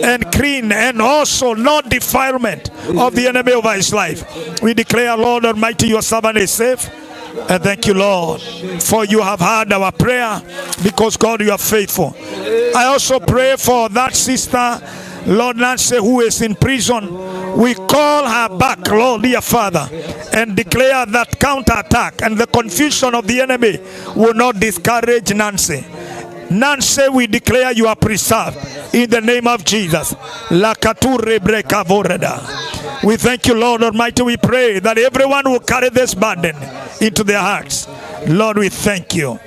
and clean, and also no defilement of the enemy over his life. We declare, Lord Almighty, your servant is safe. And thank you, Lord, for you have heard our prayer, because God, you are faithful. I also pray for that sister, Lord Nancy, who is in prison. We call her back, Lord, dear Father, and declare that counterattack and the confusion of the enemy will not discourage Nancy. Nancy, we declare you are preserved in the name of Jesus. We thank you, Lord Almighty. We pray that everyone will carry this burden into their hearts. Lord, we thank you.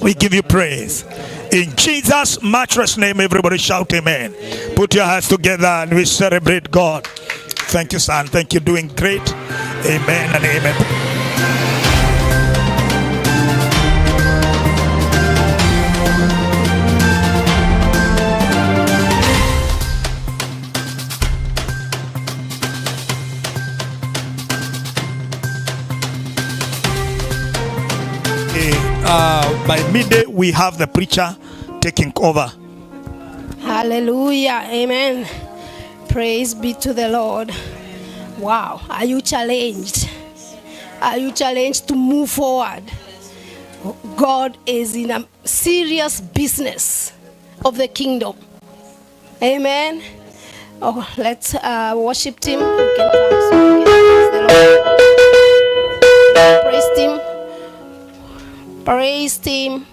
We give you praise. In Jesus' matchless name, everybody shout amen. Put your hands together and we celebrate God. Thank you, son. Thank you. Doing great. Amen and amen. By midday, we have the preacher taking over. Hallelujah. Amen. Praise be to the Lord. Wow. Are you challenged? Are you challenged to move forward? God is in a serious business of the kingdom. Amen. Oh, let's worship him. You can come so we can praise the Lord. Praise him.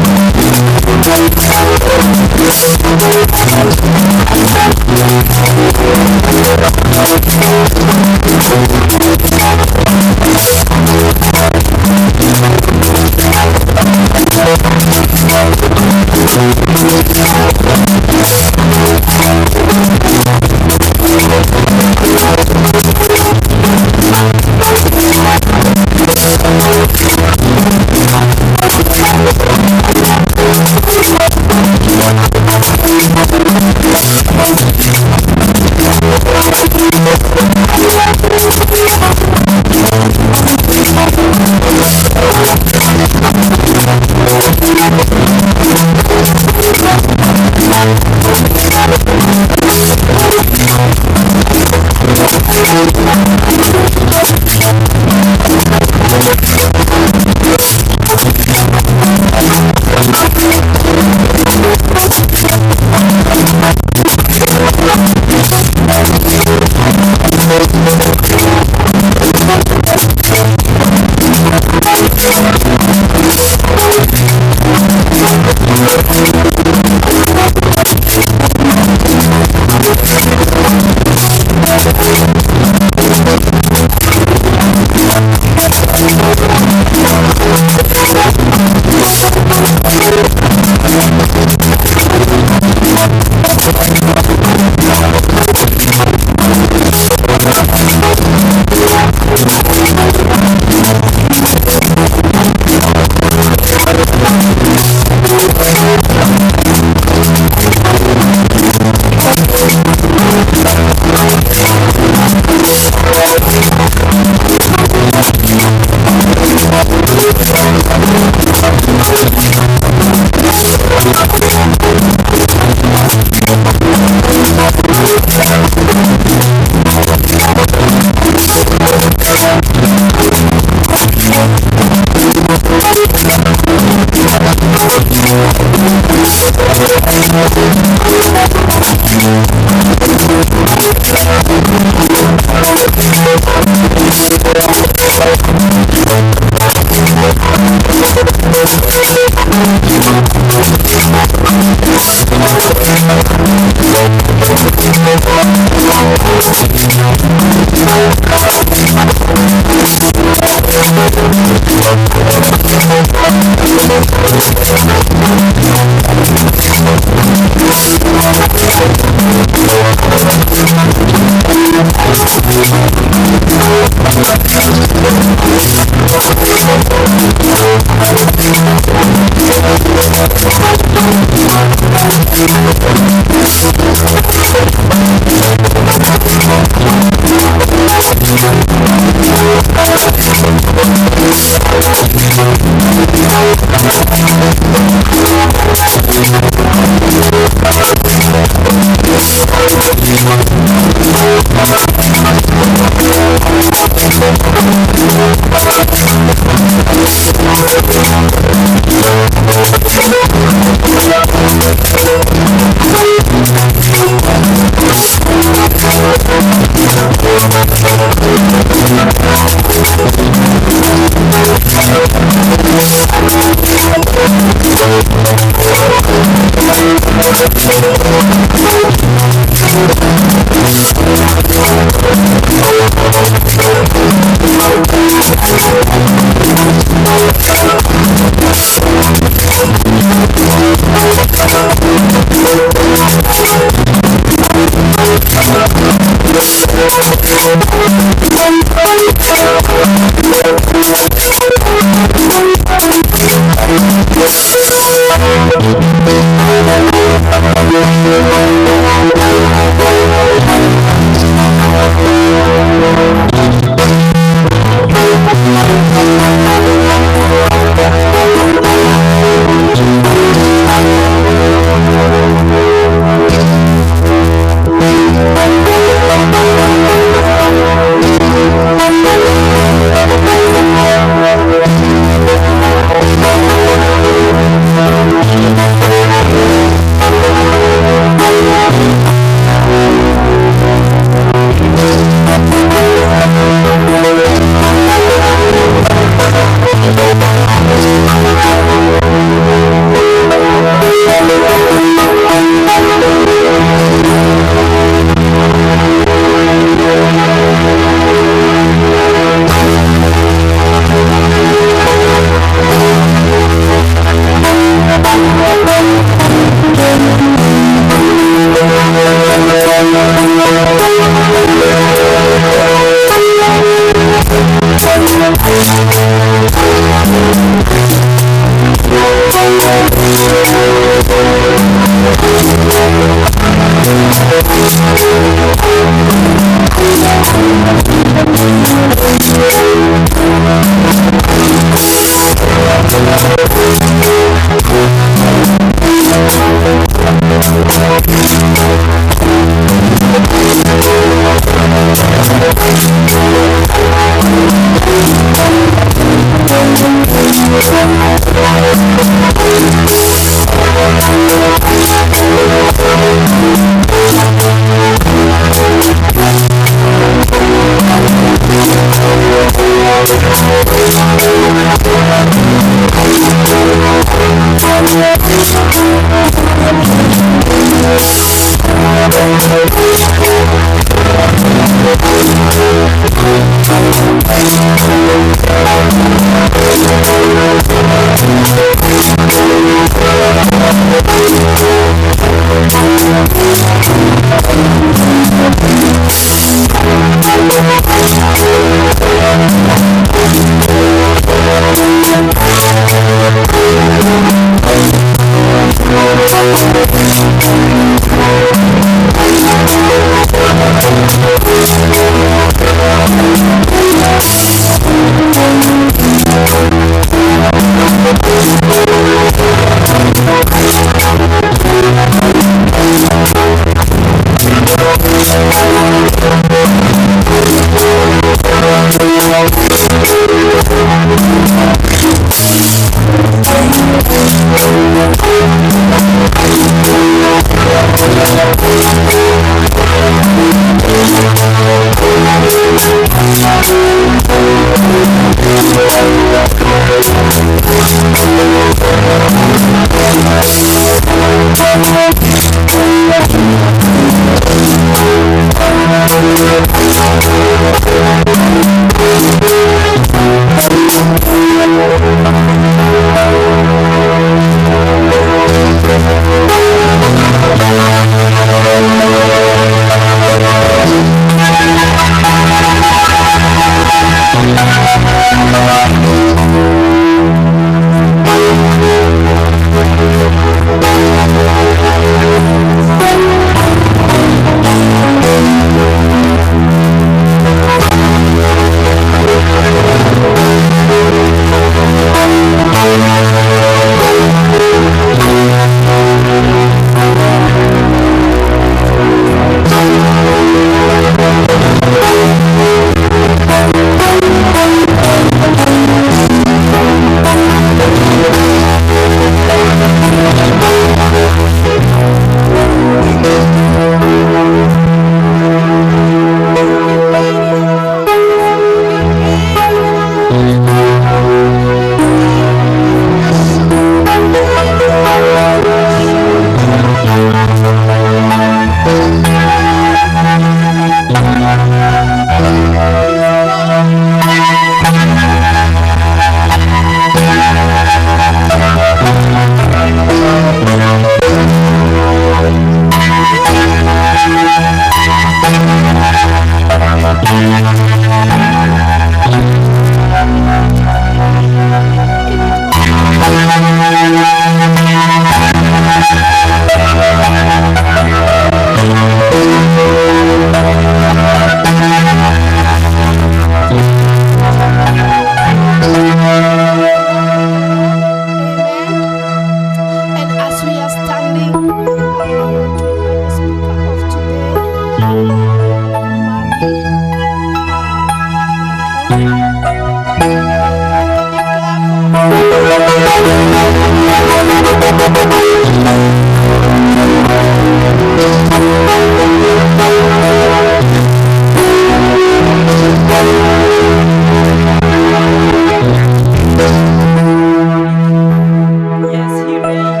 Yes, he reigns.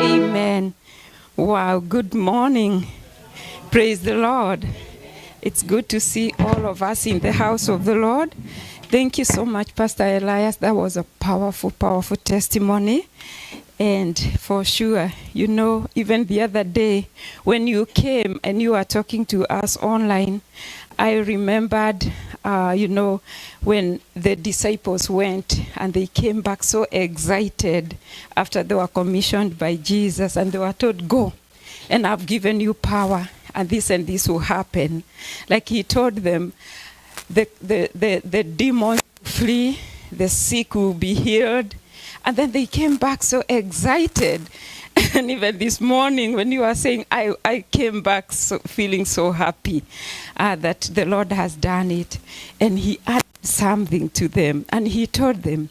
Amen. Wow, good morning. Praise the Lord. It's good to see all of us in the house of the Lord. Thank you so much, Pastor Elias. That was a powerful, powerful testimony. And for sure, you know, even the other day when you came and you were talking to us online, I remembered, you know, when the disciples went and they came back so excited after they were commissioned by Jesus and they were told, go, and I've given you power and this will happen. Like he told them, the demons will flee, the sick will be healed. And then they came back so excited. And even this morning when you were saying, I came back so, feeling so happy that the Lord has done it. And he added something to them. And he told them,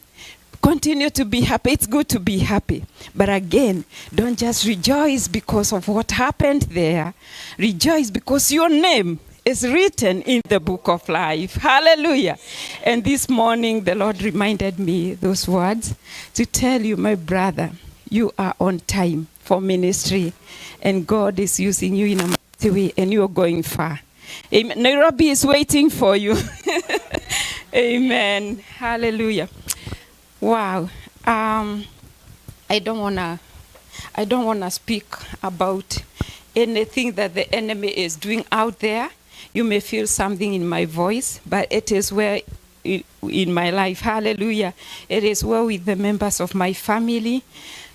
continue to be happy. It's good to be happy. But again, don't just rejoice because of what happened there. Rejoice because your name is written in the book of life. Hallelujah. And this morning, the Lord reminded me those words to tell you, my brother, you are on time for ministry. And God is using you in a mighty way, and you are going far. Amen. Nairobi is waiting for you. Amen. Hallelujah. Wow. I don't wanna speak about anything that the enemy is doing out there. You may feel something in my voice, but it is where in my life, hallelujah, it is well with the members of my family.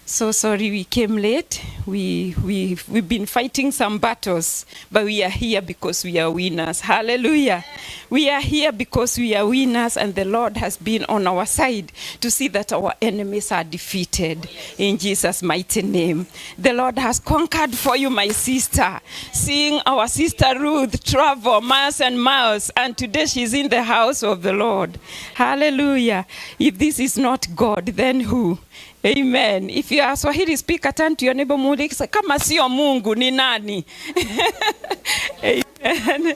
So sorry we came late. We've been fighting some battles, but we are here because we are winners. Hallelujah. We are here because we are winners, and the Lord has been on our side to see that our enemies are defeated in Jesus' mighty name. The Lord has conquered for you, my sister. Seeing our sister Ruth travel miles and miles, and today she's in the house of the Lord. Hallelujah. If this is not God, then who? Amen. If you are Swahili speaker, turn to your neighbor, muulize kama sio Mungu ni nani? Amen.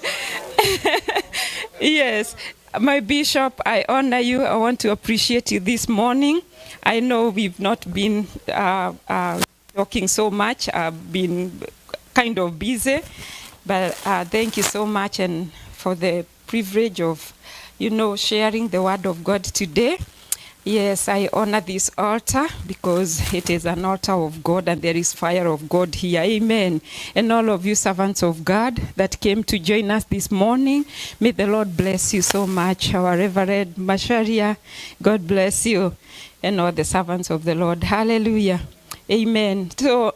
Yes. My bishop, I honor you. I want to appreciate you this morning. I know we've not been talking so much. I've been kind of busy, but thank you so much and for the privilege of, sharing the word of God today. Yes, I honor this altar because it is an altar of God and there is fire of God here. Amen. And all of you servants of God that came to join us this morning, may the Lord bless you so much. Our Reverend Masharia, God bless you. And all the servants of the Lord. Hallelujah. Amen. So,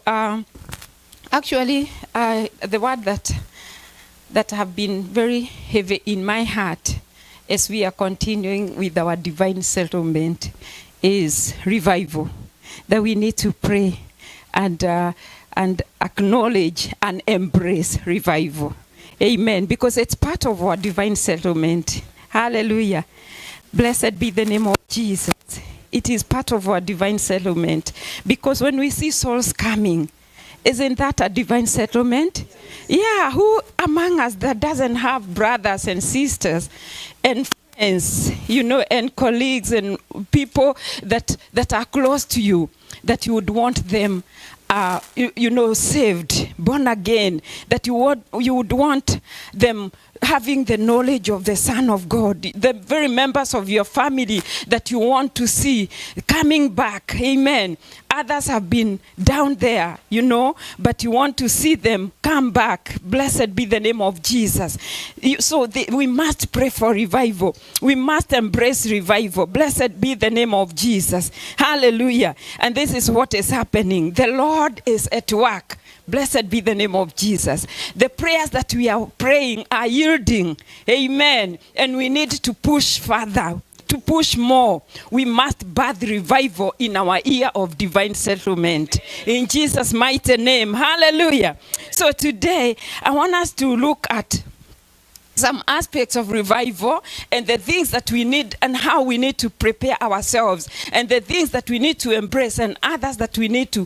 actually, the word that have been very heavy in my heart as we are continuing with our divine settlement is revival. That we need to pray and acknowledge and embrace revival. Amen. Because it's part of our divine settlement. Hallelujah. Blessed be the name of Jesus. It is part of our divine settlement. Because when we see souls coming, isn't that a divine settlement? Yeah, who among us that doesn't have brothers and sisters and friends, and colleagues and people that are close to you, that you would want them, saved, born again, that you would want them having the knowledge of the Son of God, the very members of your family that you want to see coming back. Amen. Others have been down there, but you want to see them come back. Blessed be the name of Jesus. We must pray for revival. We must embrace revival. Blessed be the name of Jesus. Hallelujah. And this is what is happening. The Lord is at work. Blessed be the name of Jesus. The prayers that we are praying are yielding. Amen. And we need to push further, to push more. We must birth revival in our year of divine settlement. In Jesus' mighty name. Hallelujah. So today, I want us to look at some aspects of revival and the things that we need and how we need to prepare ourselves and the things that we need to embrace and others that we need to,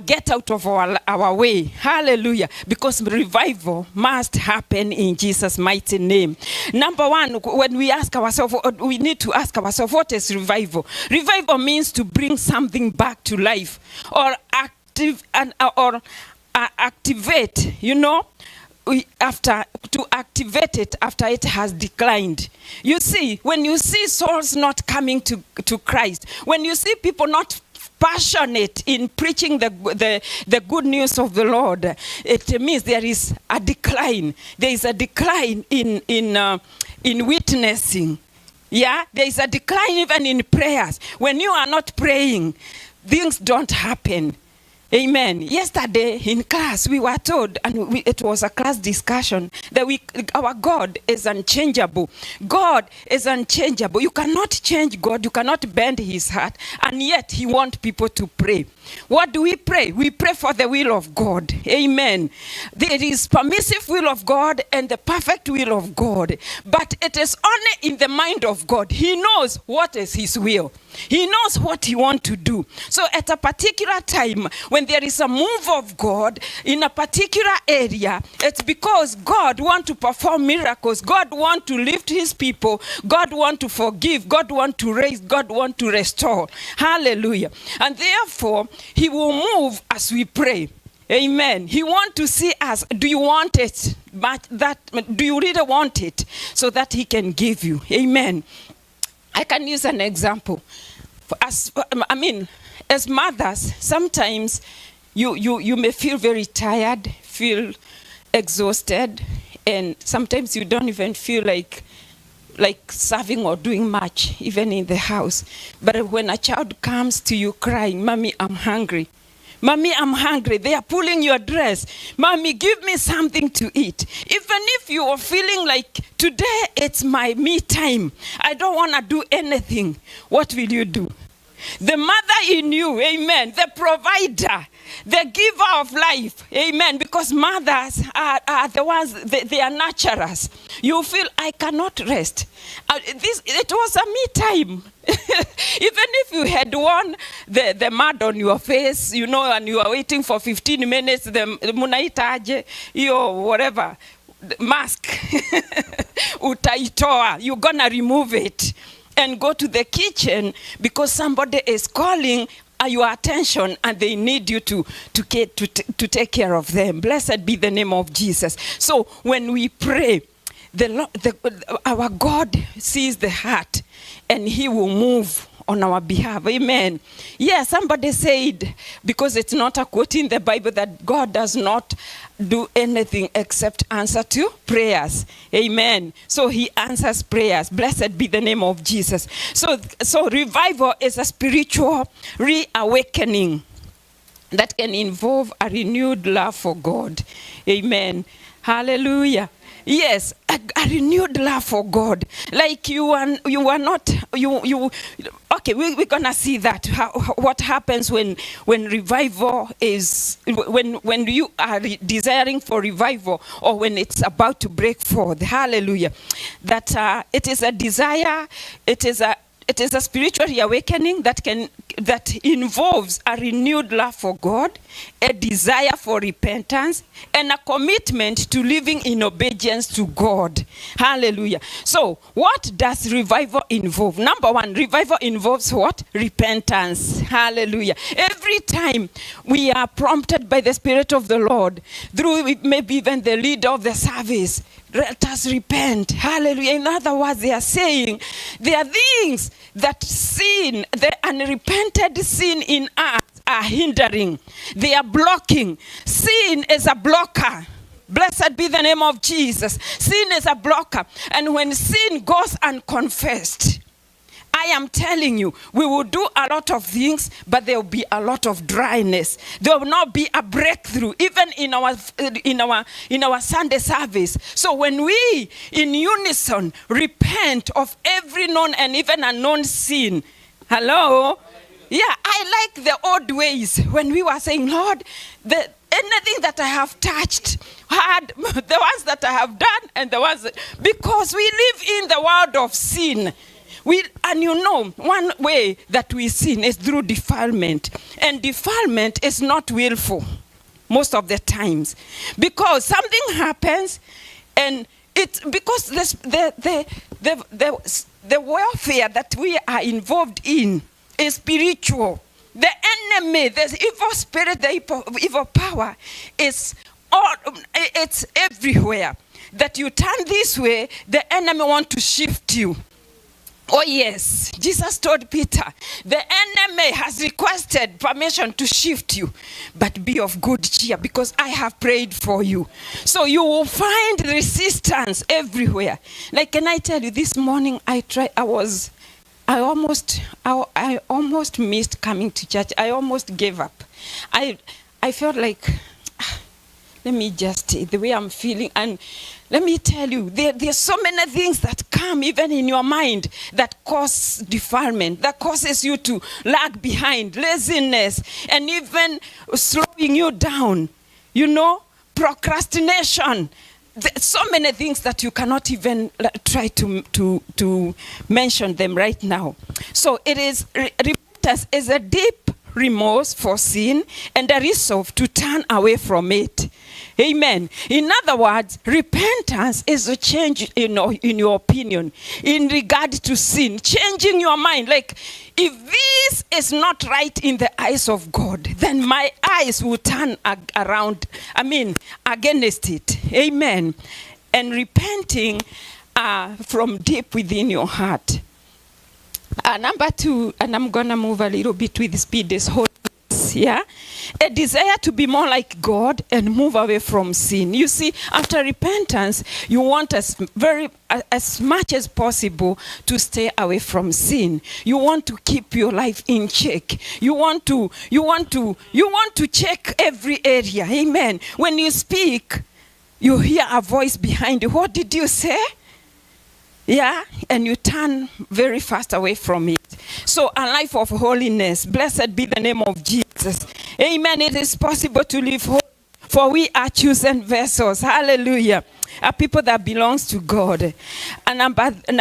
get out of our way. Hallelujah. Because revival must happen in Jesus' mighty name. Number one, when we ask ourselves, we need to ask ourselves, what is revival? Revival means to bring something back to life or activate, to activate it after it has declined. You see, when you see souls not coming to Christ, when you see people not passionate in preaching the good news of the Lord, it means there is a decline. There is a decline in witnessing. Yeah, there is a decline even in prayers. When you are not praying, things don't happen. Amen. Yesterday in class, we were told, and it was a class discussion, that our God is unchangeable. God is unchangeable. You cannot change God. You cannot bend his heart. And yet he wants people to pray. What do we pray? We pray for the will of God. Amen. There is permissive will of God and the perfect will of God. But it is only in the mind of God. He knows what is his will. He knows what he wants to do. So at a particular time, when there is a move of God in a particular area, it's because God wants to perform miracles. God wants to lift his people. God wants to forgive. God wants to raise. God wants to restore. Hallelujah. And therefore, he will move as we pray. Amen. He wants to see us. Do you want it? Do you really want it? So that he can give you. Amen. I can use an example. As mothers, sometimes you may feel very tired, feel exhausted, and sometimes you don't even feel like like serving or doing much, even in the house. But when a child comes to you crying, "Mommy, I'm hungry. Mommy, I'm hungry," they are pulling your dress. "Mommy, give me something to eat." Even if you are feeling like, today it's my me time, I don't want to do anything, what will you do? The mother in you, amen, the provider, the giver of life, amen, because mothers are the ones, they are nurturers. You feel, I cannot rest. It was a me time. Even if you had worn the mud on your face, you know, and you are waiting for 15 minutes, the munaitaje, whatever, mask, utaitoa, you're gonna remove it and go to the kitchen because somebody is calling your attention and they need you to take care of them. Blessed be the name of Jesus. So when we pray, our God sees the heart and he will move on our behalf. Amen. Yeah, somebody said, because it's not a quote in the Bible, that God does not do anything except answer to prayers. Amen. So he answers prayers. Blessed be the name of Jesus. So revival is a spiritual reawakening that can involve a renewed love for God. Amen. Hallelujah. Yes, a renewed love for God. Like you are not, okay, we're going to see that, what happens when revival is, when you are desiring for revival or when it's about to break forth. Hallelujah. That it is a desire, it is a spiritual reawakening that involves a renewed love for God, a desire for repentance, and a commitment to living in obedience to God. Hallelujah. So, what does revival involve? Number one, revival involves what? Repentance. Hallelujah. Every time we are prompted by the Spirit of the Lord, through maybe even the leader of the service, let us repent. Hallelujah. In other words, they are saying there are things that sin, the unrepented sin in us are hindering. They are blocking. Sin is a blocker. Blessed be the name of Jesus. Sin is a blocker. And when sin goes unconfessed, I am telling you, we will do a lot of things, but there will be a lot of dryness. There will not be a breakthrough, even in our Sunday service. So when we, in unison, repent of every known and even unknown sin, hello? Yeah, I like the old ways when we were saying, Lord, anything that I have touched, had the ones that I have done, and the ones because we live in the world of sin. And you know, one way that we sin is through defilement. And defilement is not willful most of the times. Because something happens and it's because the warfare that we are involved in is spiritual. The enemy, the evil spirit, the evil power it's everywhere. That you turn this way, the enemy wants to shift you. Oh yes, Jesus told Peter, the enemy has requested permission to shift you, but be of good cheer because I have prayed for you. So you will find resistance everywhere. Like, can I tell you, this morning I almost missed coming to church. I almost gave up. I felt like, let me just, the way I'm feeling, and let me tell you, there's so many things that come even in your mind that cause defilement, that causes you to lag behind, laziness, and even slowing you down, you know, procrastination. There's so many things that you cannot even try to mention them right now. So it is, repentance is a deep remorse for sin and a resolve to turn away from it. Amen. In other words, repentance is a change in your opinion in regard to sin, changing your mind. Like, if this is not right in the eyes of God, then my eyes will turn against it. Amen. And repenting from deep within your heart. Number two, and I'm going to move a little bit with speed, is holiness. repentance, yeah? A desire to be more like God and move away from sin. You see, after repentance, you want as much as possible to stay away from sin. You want to keep your life in check. You want to check every area. Amen. When you speak, you hear a voice behind you. What did you say? Yeah, and you turn very fast away from it. So a life of holiness, blessed be the name of Jesus. Amen. It is possible to live holy, for we are chosen vessels. Hallelujah. A people that belongs to God. And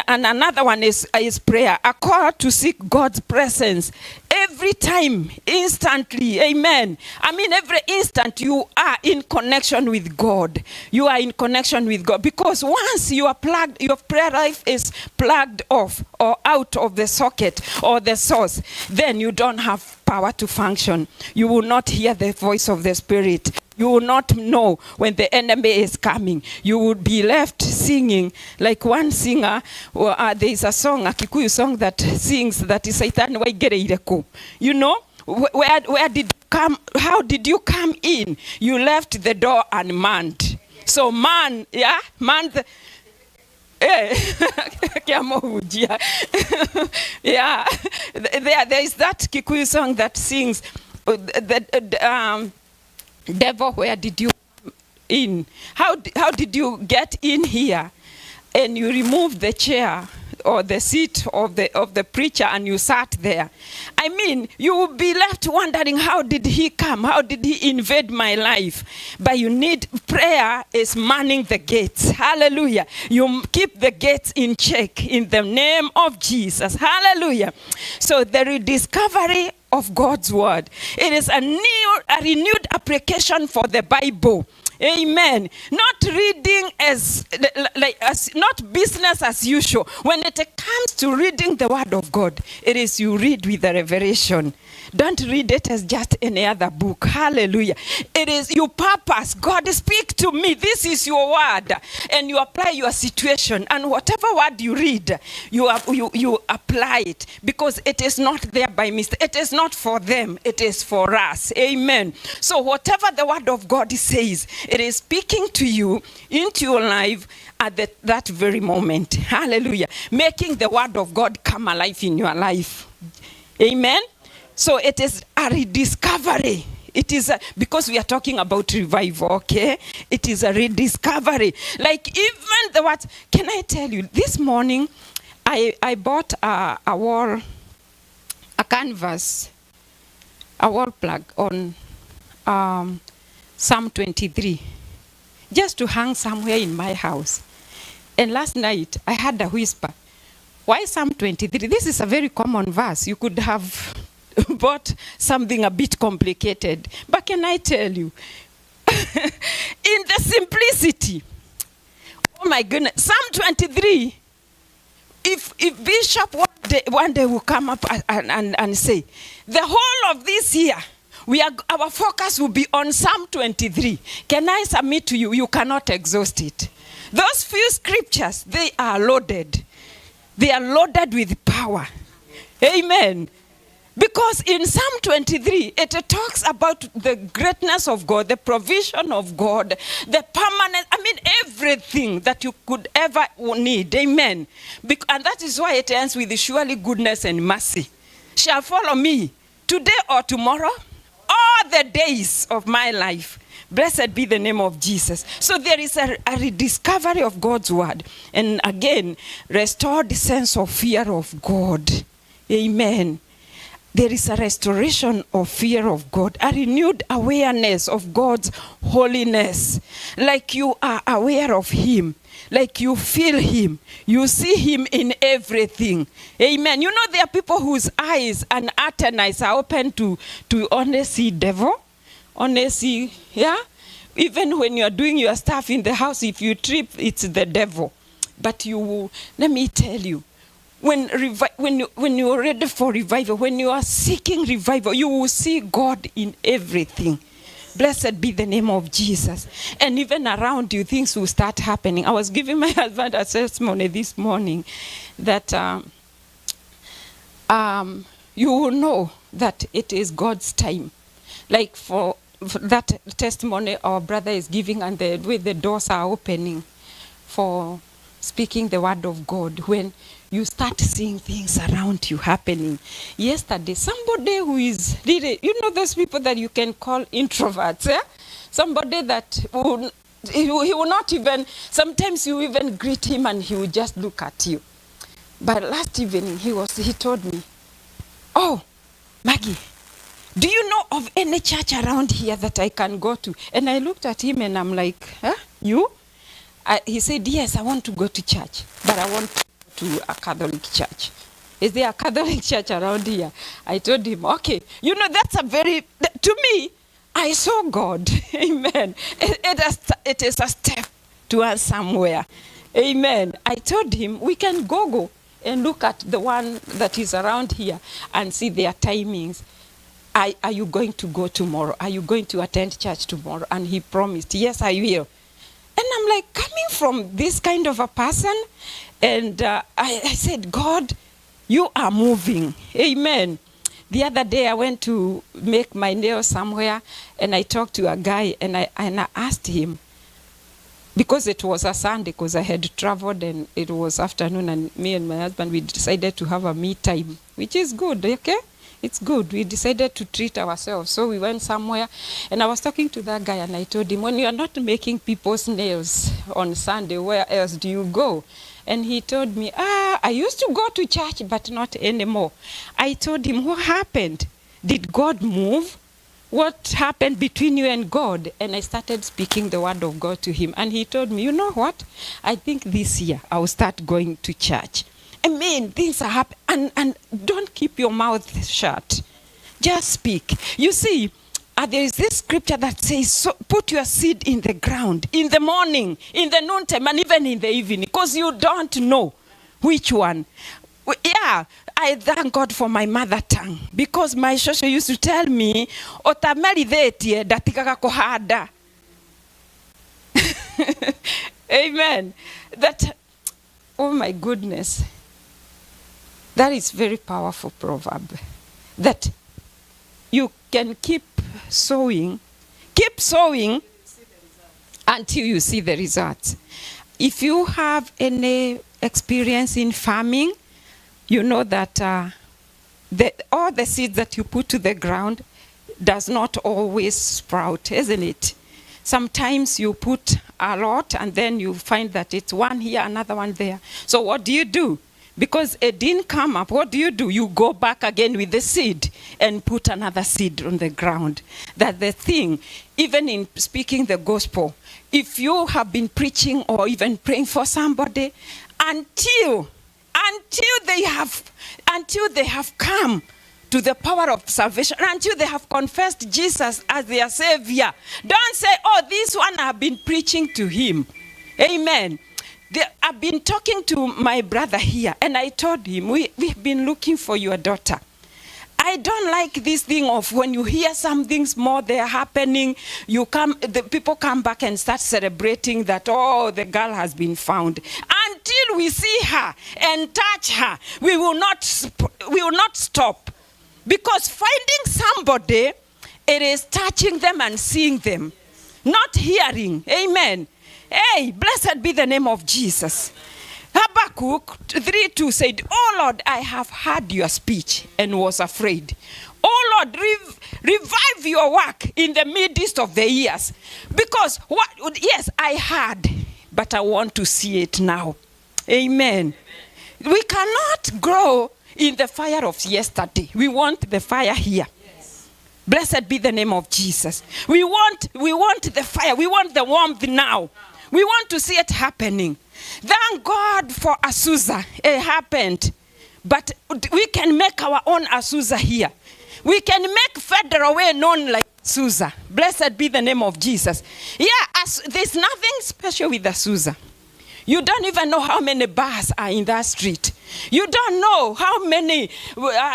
another one is prayer. A call to seek God's presence every time, instantly. Amen. I mean, every instant you are in connection with God. You are in connection with God. Because once you are plugged, your prayer life is plugged off or out of the socket or the source, then you don't have power to function. You will not hear the voice of the Spirit. You will not know when the enemy is coming. You would be left singing like one singer. There is a song, a Kikuyu song that sings that is Satan waigereireko. You know, where did you come? How did you come in? You left the door unmanned. So man, yeah, man. Yeah, there is that Kikuyu song that sings devil, where did you come in? How did you get in here? And you removed the chair or the seat of the preacher and you sat there. I mean, you will be left wondering, how did he come? How did he invade my life? But you need prayer is manning the gates. Hallelujah. You keep the gates in check in the name of Jesus. Hallelujah. So the rediscovery of God's word. It is a renewed application for the Bible. Amen. Not reading as not business as usual. When it comes to reading the word of God, it is you read with the revelation. Don't read it as just any other book. Hallelujah. It is your purpose. God, speak to me. This is your word. And you apply your situation. And whatever word you read, you apply it. Because it is not there by mistake. It is not for them. It is for us. Amen. So whatever the word of God says, it is speaking to you into your life at that very moment. Hallelujah. Making the word of God come alive in your life. Amen. So it is a rediscovery. It is because we are talking about revival, okay? It is a rediscovery. Like even the what? Can I tell you? This morning, I bought a wall, a canvas, a wall plug on Psalm 23, just to hang somewhere in my house. And last night I had a whisper. Why Psalm 23? This is a very common verse. You could have bought something a bit complicated. But can I tell you, in the simplicity, oh my goodness, Psalm 23, if Bishop one day will come up and say, the whole of this year, our focus will be on Psalm 23. Can I submit to you, you cannot exhaust it. Those few scriptures, they are loaded. They are loaded with power. Amen. Because in Psalm 23, it talks about the greatness of God, the provision of God, the permanent, everything that you could ever need. Amen. And that is why it ends with surely goodness and mercy shall follow me today or tomorrow, all the days of my life. Blessed be the name of Jesus. So there is a rediscovery of God's word. And again, restored sense of fear of God. Amen. There is a restoration of fear of God, a renewed awareness of God's holiness. Like you are aware of him, like you feel him, you see him in everything. Amen. You know, there are people whose eyes and eyes are open to only see devil, only see, yeah? Even when you are doing your stuff in the house, if you trip, it's the devil. But let me tell you, when you are ready for revival, when you are seeking revival, you will see God in everything. Blessed be the name of Jesus. And even around you, things will start happening. I was giving my husband a testimony this morning that you will know that it is God's time. like for that testimony our brother is giving, and the way the doors are opening for speaking the word of God, when you start seeing things around you happening. Yesterday, somebody who is really, you know, those people that you can call introverts, eh? Somebody that he will not even, sometimes you even greet him and he will just look at you. But last evening he told me, "Oh, Maggie, do you know of any church around here that I can go to?" And I looked at him and I'm like, "Huh? You?" He said, "Yes, I want to go to church, but I want to go to a Catholic church. Is there a Catholic church around here?" I told him, "Okay, you know, that's a very, to me, I saw God." Amen. It is a step towards somewhere. Amen. I told him, we can go and look at the one that is around here and see their timings. Are you going to go tomorrow? Are you going to attend church tomorrow? And he promised, "Yes, I will." And I'm like, coming from this kind of a person, and I said, "God, you are moving." Amen. The other day I went to make my nails somewhere, and I talked to a guy, and I asked him, because it was a Sunday, because I had traveled and it was afternoon, and me and my husband, we decided to have a me time, which is good, okay? It's good. We decided to treat ourselves. So we went somewhere, and I was talking to that guy, and I told him, "When you are not making people's nails on Sunday, where else do you go?" And he told me, "I used to go to church, but not anymore." I told him, "What happened? Did God move? What happened between you and God?" And I started speaking the word of God to him. And he told me, "You know what? I think this year I will start going to church." I mean, things are happening. And don't keep your mouth shut. Just speak. You see, there is this scripture that says, so put your seed in the ground in the morning, in the noontime, and even in the evening, because you don't know which one. Yeah, I thank God for my mother tongue, because my shosho used to tell me, "Otamelithetie datikaga kuhanda." Amen. That, oh my goodness, that is very powerful proverb. That you can keep sowing until you see the results. If you have any experience in farming, you know that all the seeds that you put to the ground does not always sprout, isn't it? Sometimes you put a lot and then you find that it's one here, another one there. So what do? Because it didn't come up, what do? You go back again with the seed and put another seed on the ground. That the thing, even in speaking the gospel, if you have been preaching or even praying for somebody, until they have come to the power of salvation, until they have confessed Jesus as their Savior, don't say, "Oh, this one I've been preaching to him." Amen. I've been talking to my brother here, and I told him, we've been looking for your daughter. I don't like this thing of when you hear something small they're happening, the people come back and start celebrating that, "Oh, the girl has been found." Until we see her and touch her, we will not stop. Because finding somebody, it is touching them and seeing them, not hearing. Amen. Hey, blessed be the name of Jesus. Habakkuk 3:2 said, "Oh Lord, I have heard your speech and was afraid. Oh Lord, revive your work in the midst of the years." Because yes, I heard, but I want to see it now. Amen. We cannot grow in the fire of yesterday. We want the fire here. Blessed be the name of Jesus. We want the fire. We want the warmth now. We want to see it happening. Thank God for Azusa. It happened. But we can make our own Azusa here. We can make Federal Way known like Azusa. Blessed be the name of Jesus. Yeah, there's nothing special with Azusa. You don't even know how many bars are in that street. You don't know how many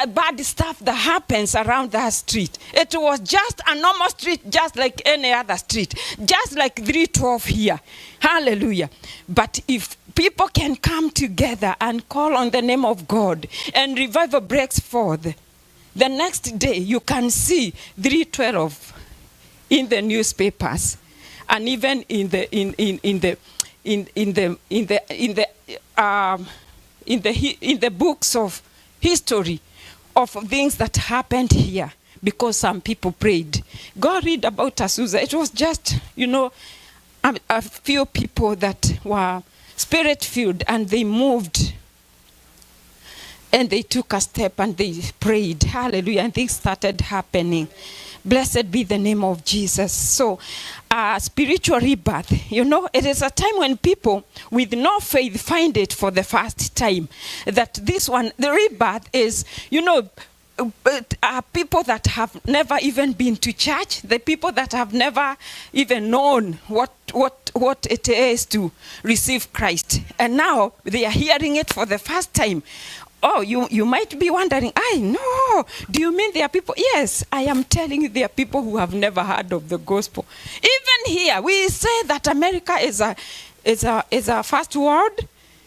bad stuff that happens around that street. It was just a normal street, just like any other street. Just like 312 here. Hallelujah. But if people can come together and call on the name of God and revival breaks forth, The next day, you can see 312 in the newspapers, and even in the books of history of things that happened here because some people prayed. Go read about Azusa. It was just, a few people that were spirit-filled, and they moved and they took a step and they prayed. Hallelujah. And things started happening. Blessed be the name of Jesus. So, spiritual rebirth, it is a time when people with no faith find it for the first time. That this one, the rebirth is, people that have never even been to church, the people that have never even known what it is to receive Christ. And now they are hearing it for the first time. Oh, you might be wondering, I know. Do you mean there are people? Yes, I am telling you, there are people who have never heard of the gospel. Even here, we say that America is a first world,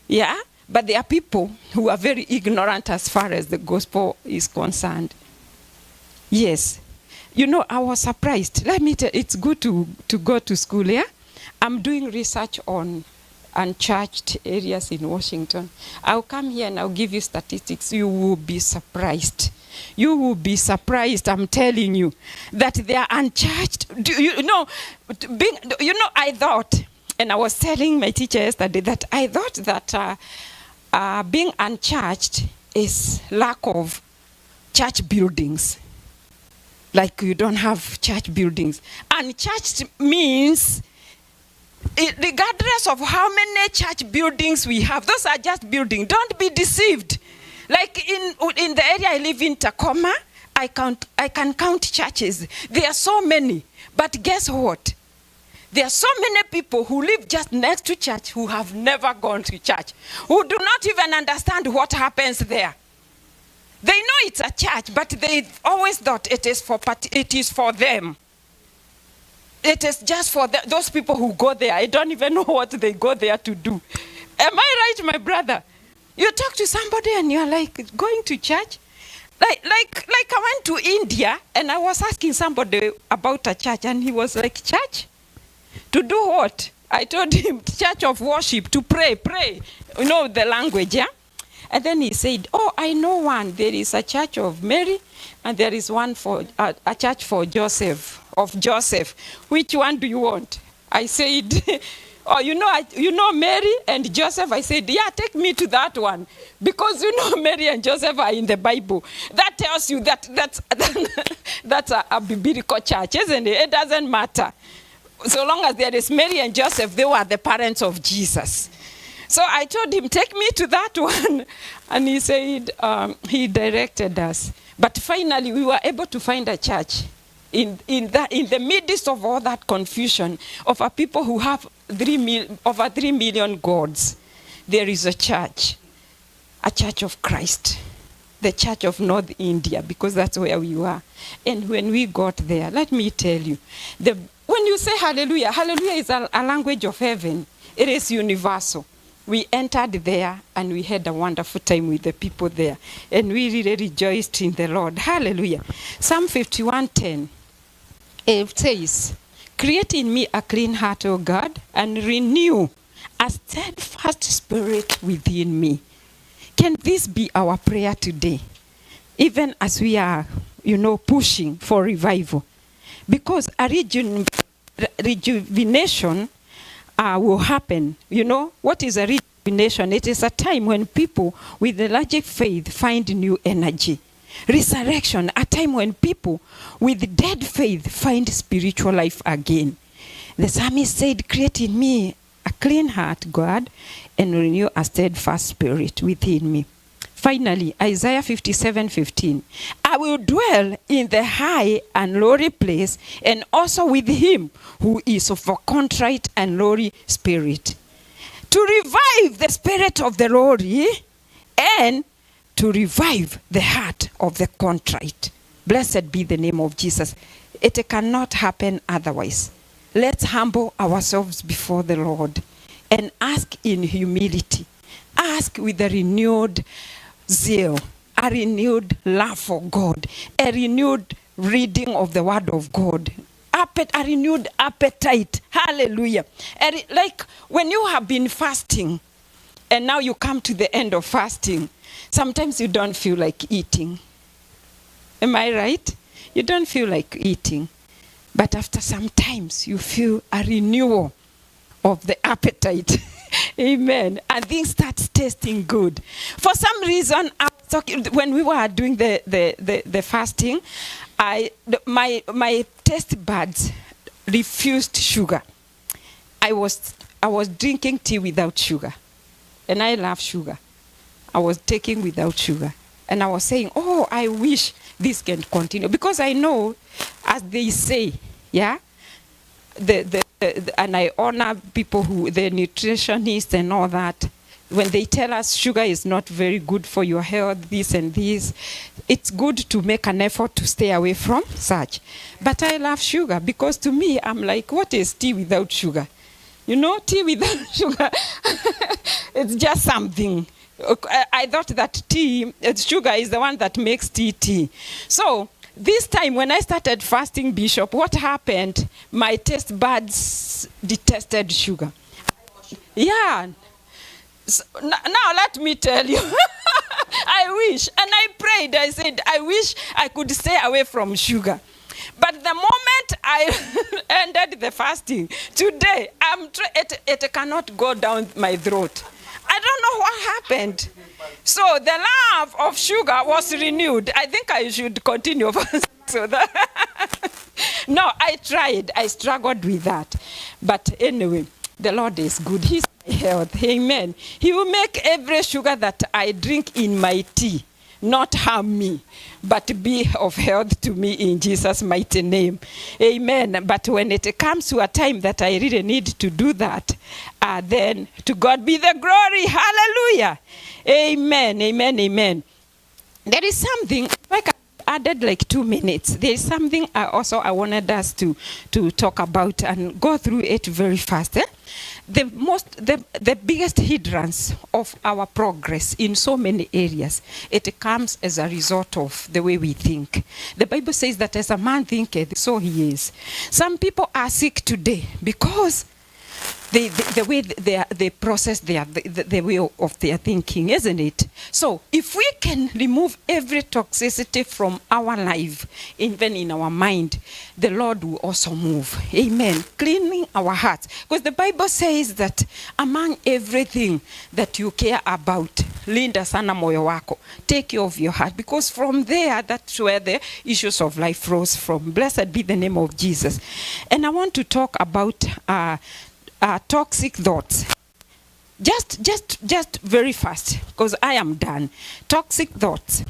yeah, but there are people who are very ignorant as far as the gospel is concerned. Yes. I was surprised. Let me tell you, it's good to go to school, yeah? I'm doing research on unchurched areas in Washington. I'll come here and I'll give you statistics. You will be surprised. You will be surprised, I'm telling you, that they are unchurched. I thought, and I was telling my teacher yesterday, that I thought that being unchurched is lack of church buildings. Like you don't have church buildings. Unchurched means, regardless of how many church buildings we have, those are just buildings. Don't be deceived. Like in the area I live in, Tacoma, I can count churches. There are so many. But guess what? There are so many people who live just next to church who have never gone to church, who do not even understand what happens there. They know it's a church, but they always thought it is for them. It is just for those people who go there. I don't even know what they go there to do. Am I right, my brother? You talk to somebody and you're like, going to church? Like I went to India and I was asking somebody about a church and he was like, church? To do what? I told him, church of worship, to pray. You know the language, yeah? And then he said, oh, I know one. There is a church of Mary and there is one for a church for Joseph. Which one do you want? I said, oh, you know Mary and Joseph? I said, yeah, take me to that one. Because Mary and Joseph are in the Bible. That tells you that's a biblical church, isn't it? It doesn't matter. So long as there is Mary and Joseph, they were the parents of Jesus. So I told him, take me to that one. And he said, he directed us. But finally, we were able to find a church in the midst of all that confusion of a people who have over 3 million gods. There is a church of Christ, the Church of North India, because that's where we were. And when we got there, let me tell you, when you say hallelujah, hallelujah is a language of heaven. It is universal. We entered there and we had a wonderful time with the people there. And we really rejoiced in the Lord. Hallelujah. Psalm 51:10. It says, create in me a clean heart, O God, and renew a steadfast spirit within me. Can this be our prayer today? Even as we are, pushing for revival. Because a rejuvenation will happen. What is a rejuvenation? It is a time when people with a large faith find new energy. Resurrection, a time when people with dead faith find spiritual life again. The psalmist said, create in me a clean heart, God, and renew a steadfast spirit within me. Finally, Isaiah 57:15. I will dwell in the high and lowly place, and also with him who is of a contrite and lowly spirit. To revive the spirit of the lowly and to revive the heart of the contrite. Blessed be the name of Jesus. It cannot happen otherwise. Let's humble ourselves before the Lord and ask in humility. Ask with a renewed zeal. a renewed love for God, a renewed reading of the word of God, a renewed appetite. Hallelujah. Like when you have been fasting and now you come to the end of fasting, sometimes you don't feel like eating. Am I right? You don't feel like eating. But after some times, you feel a renewal of the appetite. Amen. And things start tasting good. For some reason, when we were doing the fasting, my taste buds refused sugar. I was drinking tea without sugar. And I love sugar. I was taking without sugar. And I was saying, oh, I wish this can continue. Because I know, as they say, yeah, and I honor people who, the nutritionists and all that, when they tell us sugar is not very good for your health, this and this, it's good to make an effort to stay away from such. But I love sugar because to me, I'm like, what is tea without sugar? You know, tea without sugar, it's just something. I thought that sugar is the one that makes tea. So this time when I started fasting, Bishop, what happened? My taste buds detested sugar. Yeah. So, now let me tell you, I wish, and I prayed, I said, I wish I could stay away from sugar. But the moment I ended the fasting, today, it cannot go down my throat. I don't know what happened. So the love of sugar was renewed. I think I should continue. So no, I tried. I struggled with that. But anyway, the Lord is good. He's my health. Amen. He will make every sugar that I drink in my tea not harm me, but be of health to me in Jesus' mighty name. Amen. But when it comes to a time that I really need to do that, then to God be the glory. Hallelujah. Amen. Amen. Amen. There is something, like I added like 2 minutes. There is something I wanted us to talk about and go through it very fast. The biggest hindrance of our progress in so many areas, it comes as a result of the way we think. The Bible says that as a man thinketh, so he is. Some people are sick today because the way they process the way of their thinking, isn't it? So if we can remove every toxicity from our life, even in our mind, the Lord will also move. Amen. Cleaning our hearts. Because the Bible says that among everything that you care about, linda sana moyo wako. Take care of your heart. Because from there, that's where the issues of life flows from. Blessed be the name of Jesus. And I want to talk about toxic thoughts. Just very fast, because I am done. Toxic thoughts.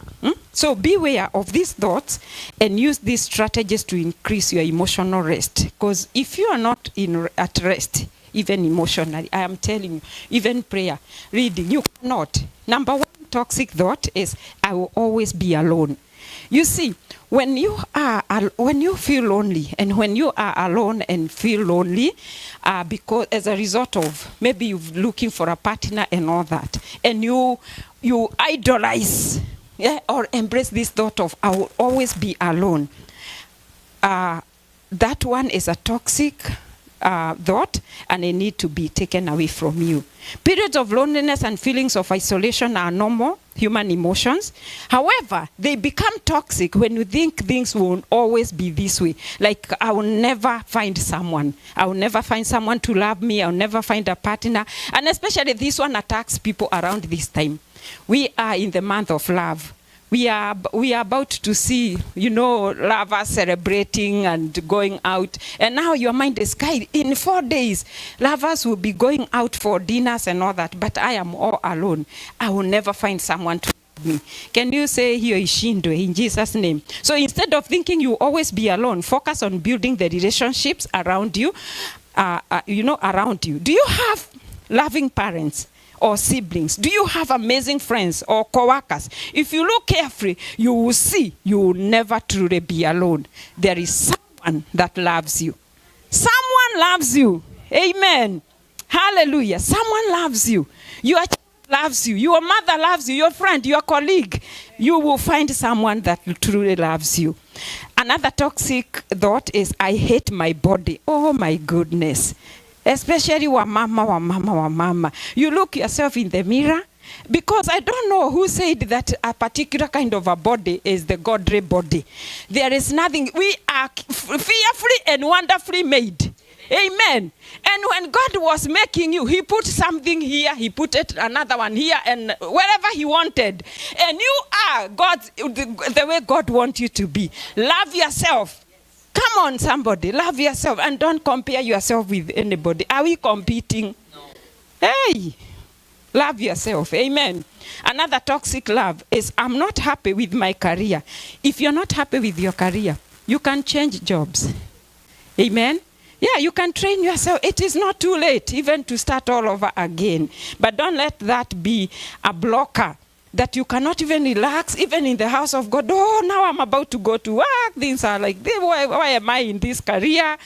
So beware of these thoughts and use these strategies to increase your emotional rest. Because if you are not at rest, even emotionally, I am telling you, even prayer, reading, you cannot. Number one toxic thought is, I will always be alone. You see, when you feel lonely, and when you are alone and feel lonely, because as a result of maybe you're looking for a partner and all that, and you idolize, or embrace this thought of I will always be alone. That one is a toxic thought, and it need to be taken away from you. Periods of loneliness and feelings of isolation are normal human emotions. However, they become toxic when you think things will always be this way. Like, I will never find someone. I will never find someone to love me. I will never find a partner. And especially this one attacks people around this time. We are in the month of love. We are about to see, lovers celebrating and going out. And now your mind is guided. In 4 days, lovers will be going out for dinners and all that. But I am all alone. I will never find someone to love me. Can you say hiyo ishindwe in Jesus' name? So instead of thinking you will always be alone, focus on building the relationships around you. Around you. Do you have loving parents or siblings? Do you have amazing friends or co-workers? If you look carefully, you will see you will never truly be alone. There is someone that loves you. Someone loves you. Amen. Hallelujah. Someone loves you. Your child loves you. Your mother loves you. Your friend, your colleague. you will find someone that truly loves you. Another toxic thought is, I hate my body. Oh my goodness. Especially wamama. You look yourself in the mirror, because I don't know who said that a particular kind of a body is the godly body. There is nothing. We are fearfully and wonderfully made. Amen. And when God was making you, he put something here, he put it another one here, and wherever he wanted. And you are God, the way God wants you to be. Love yourself. Come on, somebody, love yourself and don't compare yourself with anybody. Are we competing? No. Hey, love yourself. Amen. Another toxic love is, I'm not happy with my career. If you're not happy with your career, you can change jobs. Amen. Yeah, you can train yourself. It is not too late even to start all over again. But don't let that be a blocker that you cannot even relax, even in the house of God. Oh, now I'm about to go to work. Things are like this. Why am I in this career?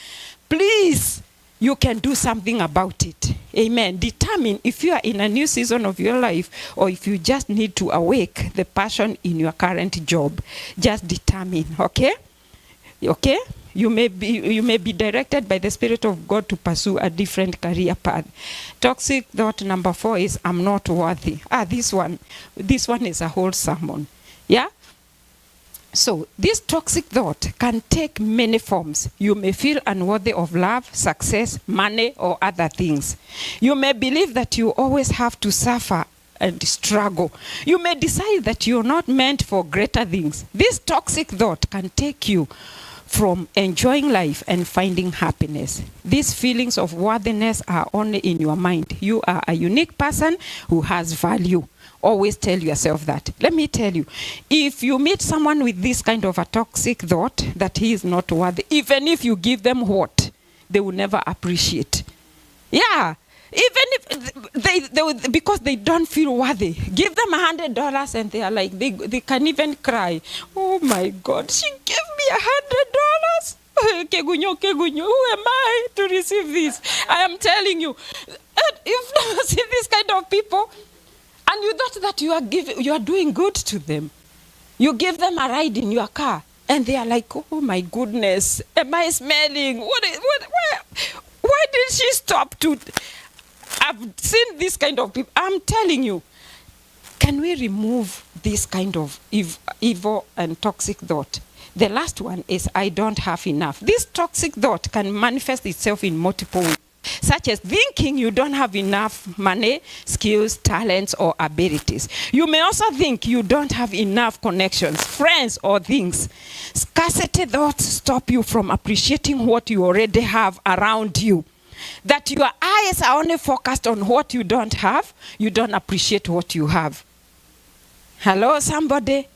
Please, you can do something about it. Amen. Determine if you are in a new season of your life, or if you just need to awake the passion in your current job. Just determine, okay? Okay? You may be directed by the Spirit of God to pursue a different career path. Toxic thought number 4 is, I'm not worthy. This one is a whole sermon. Yeah? So this toxic thought can take many forms. You may feel unworthy of love, success, money, or other things. You may believe that you always have to suffer and struggle. You may decide that you're not meant for greater things. This toxic thought can take you from enjoying life and finding happiness. These feelings of worthiness are only in your mind. You are a unique person who has value. Always tell yourself that. Let me tell you, if you meet someone with this kind of a toxic thought that he is not worthy, even if you give them what, they will never appreciate. Yeah. Even if they because they don't feel worthy, give them $100 and they are like, they can even cry. Oh my God, she gave me $100. Kegunyo, who am I to receive this? I am telling you, you've never seen this kind of people, and you thought that you are doing good to them. You give them a ride in your car, and they are like, oh my goodness, am I smelling? Why did she stop to? I've seen this kind of people. I'm telling you, can we remove this kind of evil and toxic thought? The last one is, I don't have enough. This toxic thought can manifest itself in multiple ways, such as thinking you don't have enough money, skills, talents, or abilities. You may also think you don't have enough connections, friends, or things. Scarcity thoughts stop you from appreciating what you already have around you. That your eyes are only focused on what you don't have, you don't appreciate what you have. Hello, somebody?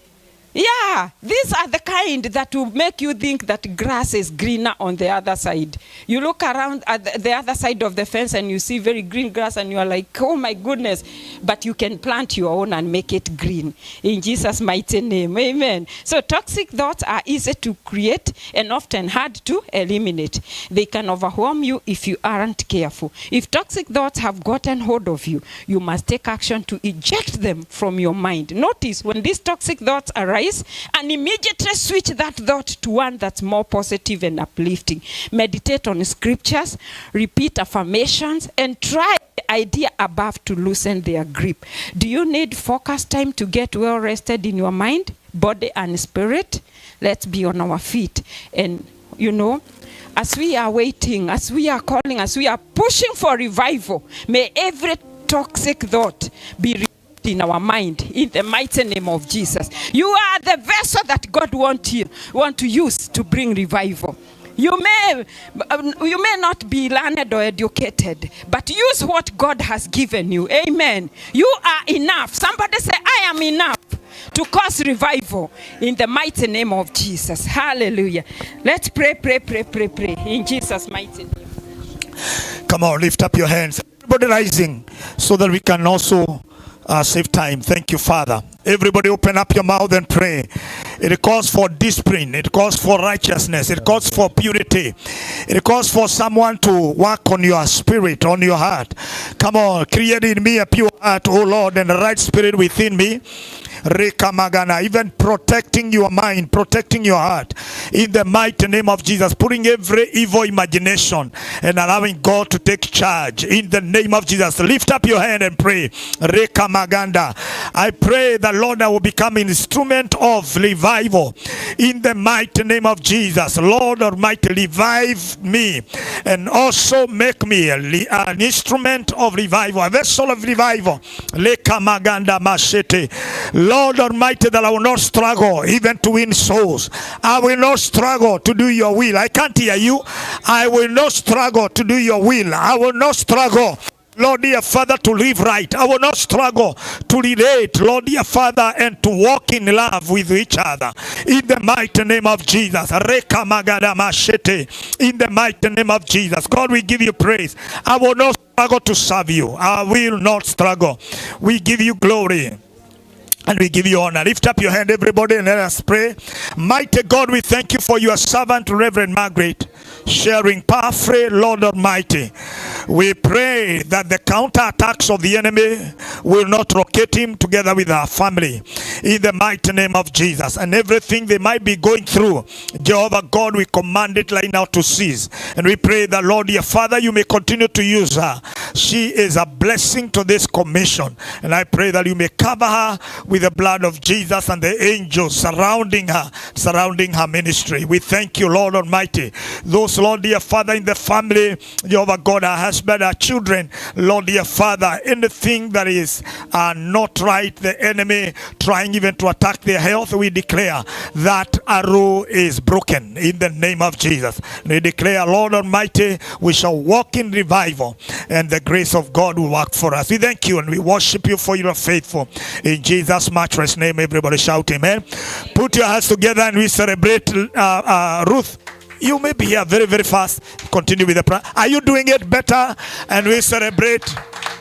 Yeah, these are the kind that will make you think that grass is greener on the other side. You look around at the other side of the fence and you see very green grass and you are like, oh my goodness. But you can plant your own and make it green. In Jesus' mighty name, amen. So toxic thoughts are easy to create and often hard to eliminate. They can overwhelm you if you aren't careful. If toxic thoughts have gotten hold of you, you must take action to eject them from your mind. Notice when these toxic thoughts arise, and immediately switch that thought to one that's more positive and uplifting. Meditate on scriptures, repeat affirmations, and try the idea above to loosen their grip. Do you need focus time to get well rested in your mind, body, and spirit? Let's be on our feet. And you know, as we are waiting, as we are calling, as we are pushing for revival, may every toxic thought be in our mind, in the mighty name of Jesus. You are the vessel that God want to use to bring revival. You may not be learned or educated, but use what God has given you. Amen. You are enough. Somebody say, I am enough to cause revival in the mighty name of Jesus. Hallelujah. Let's pray in Jesus' mighty name. Come on, lift up your hands. Everybody rising so that we can also save time. Thank you, Father. Everybody open up your mouth and pray. It calls for discipline. It calls for righteousness. It calls for purity. It calls for someone to work on your spirit, on your heart. Come on, create in me a pure heart, O Lord, and the right spirit within me. Rekamagana, even protecting your mind, protecting your heart in the mighty name of Jesus, putting every evil imagination and allowing God to take charge in the name of Jesus. Lift up your hand and pray. Rekamaganda, I pray that Lord, I will become an instrument of revival in the mighty name of Jesus. Lord Almighty, revive me and also make me an instrument of revival, a vessel of revival. Rekamaganda mashete. Lord Almighty, that I will not struggle even to win souls. I will not struggle to do your will. I can't hear you. I will not struggle to do your will. I will not struggle, Lord dear Father, to live right. I will not struggle to relate, Lord dear Father, and to walk in love with each other. In the mighty name of Jesus. In the mighty name of Jesus. God, we give you praise. I will not struggle to serve you. I will not struggle. We give you glory. And we give you honor. Lift up your hand, everybody, and let us pray. Mighty God, we thank you for your servant, Reverend Margaret, sharing powerfully, Lord Almighty. We pray that the counterattacks of the enemy will not rocket him together with our family. In the mighty name of Jesus. And everything they might be going through, Jehovah God, we command it right now to cease. And we pray that, Lord, your Father, you may continue to use her. She is a blessing to this commission. And I pray that you may cover her with the blood of Jesus and the angels surrounding her ministry. We thank you, Lord Almighty. Those, Lord dear Father, in the family, Jehovah God, her husband, her children, Lord dear Father, anything that is not right, the enemy trying even to attack their health, we declare that arrow is broken in the name of Jesus. We declare, Lord Almighty, we shall walk in revival and the grace of God will work for us. We thank you and we worship you for you are faithful. In Jesus' matchless name, everybody shout amen. Put your hands together and we celebrate Ruth. You may be here very, very fast. Continue with the prayer. Are you doing it better? And we celebrate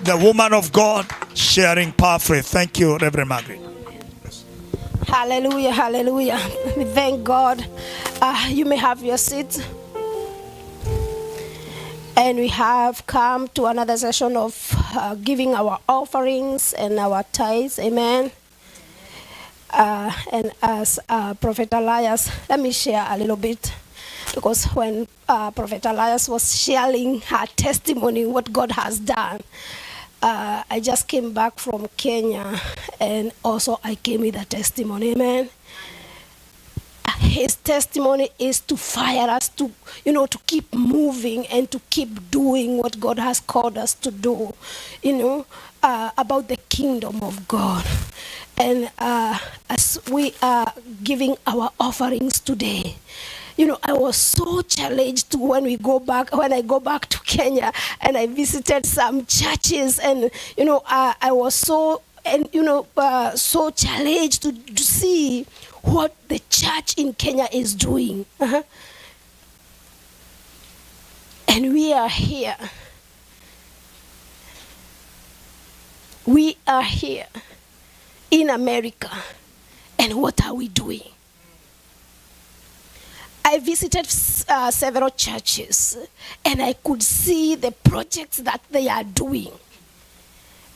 the woman of God sharing powerfully. Thank you, Reverend Margaret. Hallelujah, hallelujah. We thank God. You may have your seat. And we have come to another session of giving our offerings and our tithes. Amen. And as Prophet Elias, let me share a little bit. Because when Prophet Elias was sharing her testimony, what God has done, I just came back from Kenya, and also I came with a testimony. Amen. His testimony is to fire us to, to keep moving and to keep doing what God has called us to do, about the kingdom of God. And as we are giving our offerings today, I was so challenged when I go back to Kenya and I visited some churches, and I was so so challenged to see what the church in Kenya is doing. And we are here. We are here in America. And what are we doing? I visited several churches, and I could see the projects that they are doing.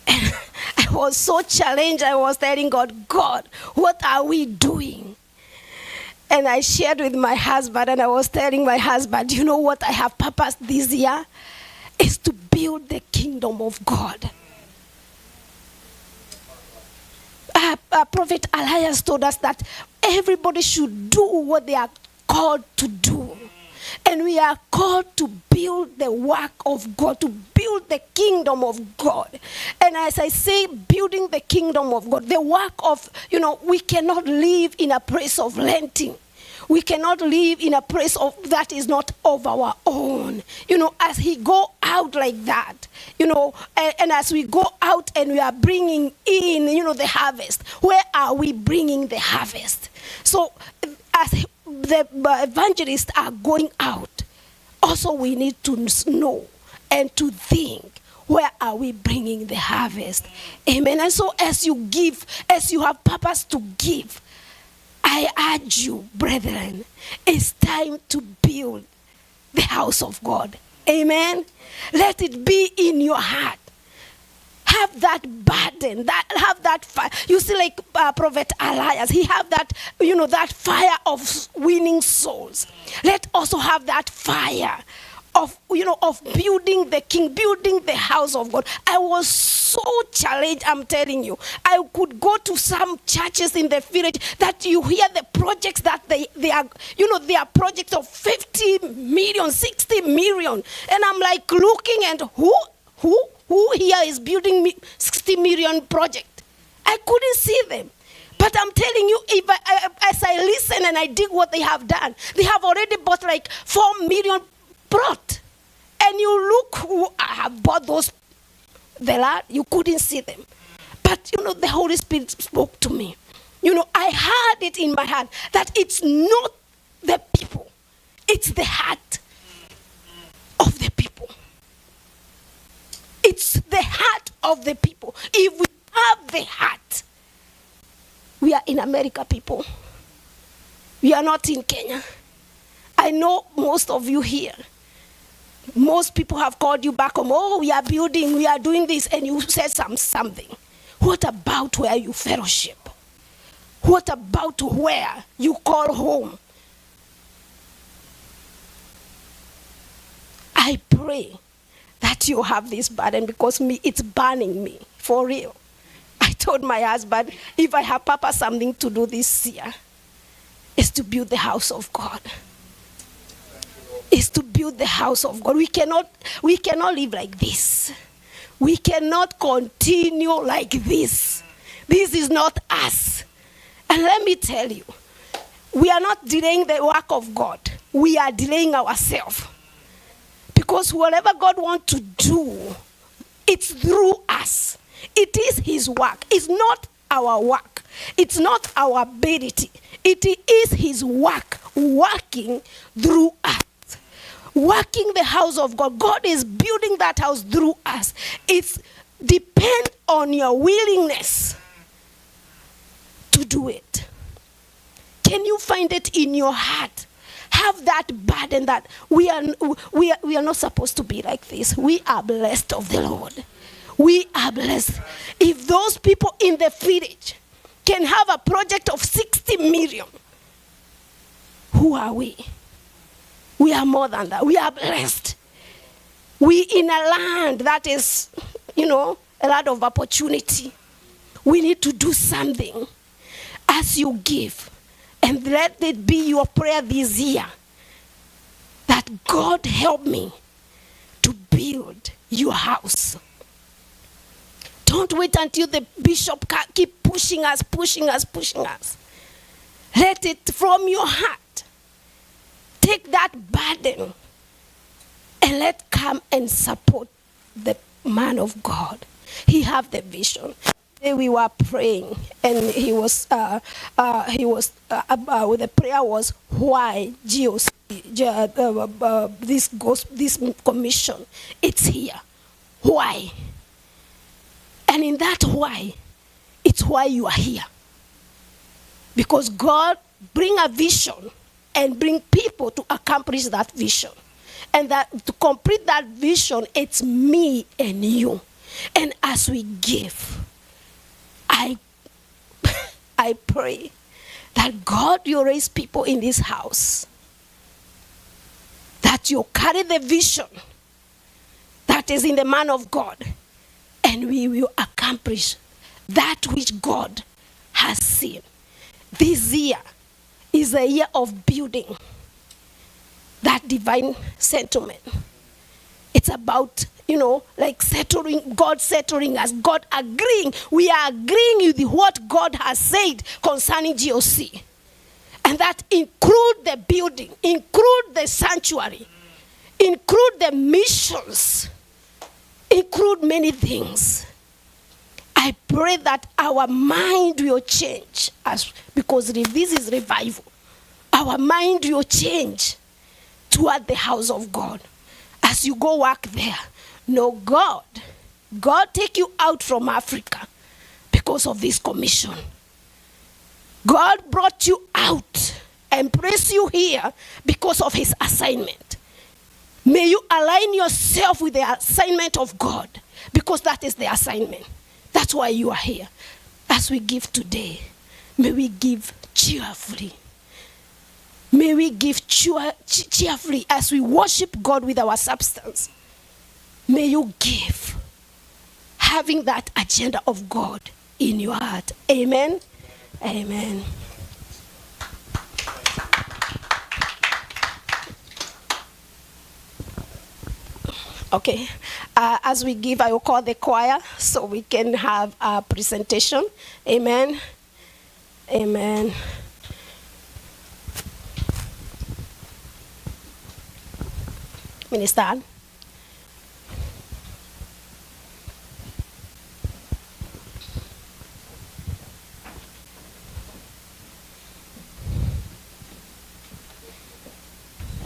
And I was so challenged. I was telling God, what are we doing? And I shared with my husband, and I was telling my husband, you know what I have purposed this year? Is to build the kingdom of God. Prophet Elias told us that everybody should do what they are called to do. And we are called to build the work of God, to build the kingdom of God. And as I say, building the kingdom of God, the work of, we cannot live in a place of renting. We cannot live in a place that is not of our own. As he go out like that, and as we go out and we are bringing in, the harvest, where are we bringing the harvest? So as the evangelists are going out, also we need to know and to think, where are we bringing the harvest? Amen. And so as you give, as you have purpose to give, I urge you, brethren, it's time to build the house of God. Amen. Let it be in your heart. Have that burden, have that fire. You see, like Prophet Elias, he have that, that fire of winning souls. Let also have that fire of, of building the king, building the house of God. I was so challenged, I'm telling you. I could go to some churches in the village that you hear the projects that they are, they are projects of 50 million, 60 million. And I'm like looking and who here is building 60 million project? I couldn't see them. But I'm telling you, as I listen and I dig what they have done, they have already bought like 4 million plot. And you look who have bought those, the land, you couldn't see them. But, the Holy Spirit spoke to me. I heard it in my heart that it's not the people. It's the heart of the people. It's the heart of the people. If we have the heart, we are in America, people. We are not in Kenya. I know most of you here. Most people have called you back home. Oh, we are building, we are doing this, and you said something. What about where you fellowship? What about where you call home? I pray that you have this burden, because it's burning me, for real. I told my husband, if I have purpose something to do this year, is to build the house of God. Is to build the house of God. We cannot live like this. We cannot continue like this. This is not us. And let me tell you, we are not delaying the work of God. We are delaying ourselves. Because whatever God wants to do, it's through us. It is his work. It's not our work. It's not our ability. It is his work working through us. Working the house of God. God is building that house through us. It's depend on your willingness to do it. Can you find it in your heart? Have that burden that we are not supposed to be like this. We are blessed of the Lord. We are blessed. If those people in the village can have a project of 60 million, who are we? We are more than that. We are blessed. We in a land that is, a lot of opportunity. We need to do something as you give. And let it be your prayer this year that God help me to build your house. Don't wait until the bishop keep pushing us. Let it from your heart. Take that burden and let come and support the man of God. He have the vision. We were praying, and the prayer was why GOC, this commission, it's here. Why? And in that why, it's why you are here. Because God bring a vision and bring people to accomplish that vision. And that to complete that vision, it's me and you. And as we give, I pray that God, you raise people in this house, that you carry the vision that is in the man of God, and we will accomplish that which God has seen. This year is a year of building that divine settlement. It's about, like God settling us, God agreeing. We are agreeing with what God has said concerning GOC. And that include the building, include the sanctuary, include the missions, include many things. I pray that our mind will change, because this is revival. Our mind will change toward the house of God. As you go work there, no, God God take you out from Africa because of this commission. God brought you out and placed you here because of his assignment. May you align yourself with the assignment of God, because that is the assignment. That's why you are here. As we give today, may we give cheerfully. May we give cheerfully as we worship God with our substance. May you give, having that agenda of God in your heart. Amen. Amen. Okay, as we give, I will call the choir so we can have a presentation. Amen. Amen. Minister Ann.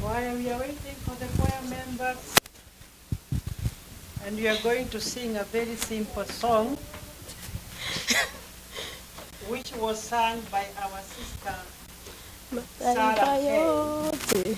While we are waiting for the choir members, and we are going to sing a very simple song, which was sung by our sister Sarah Kay.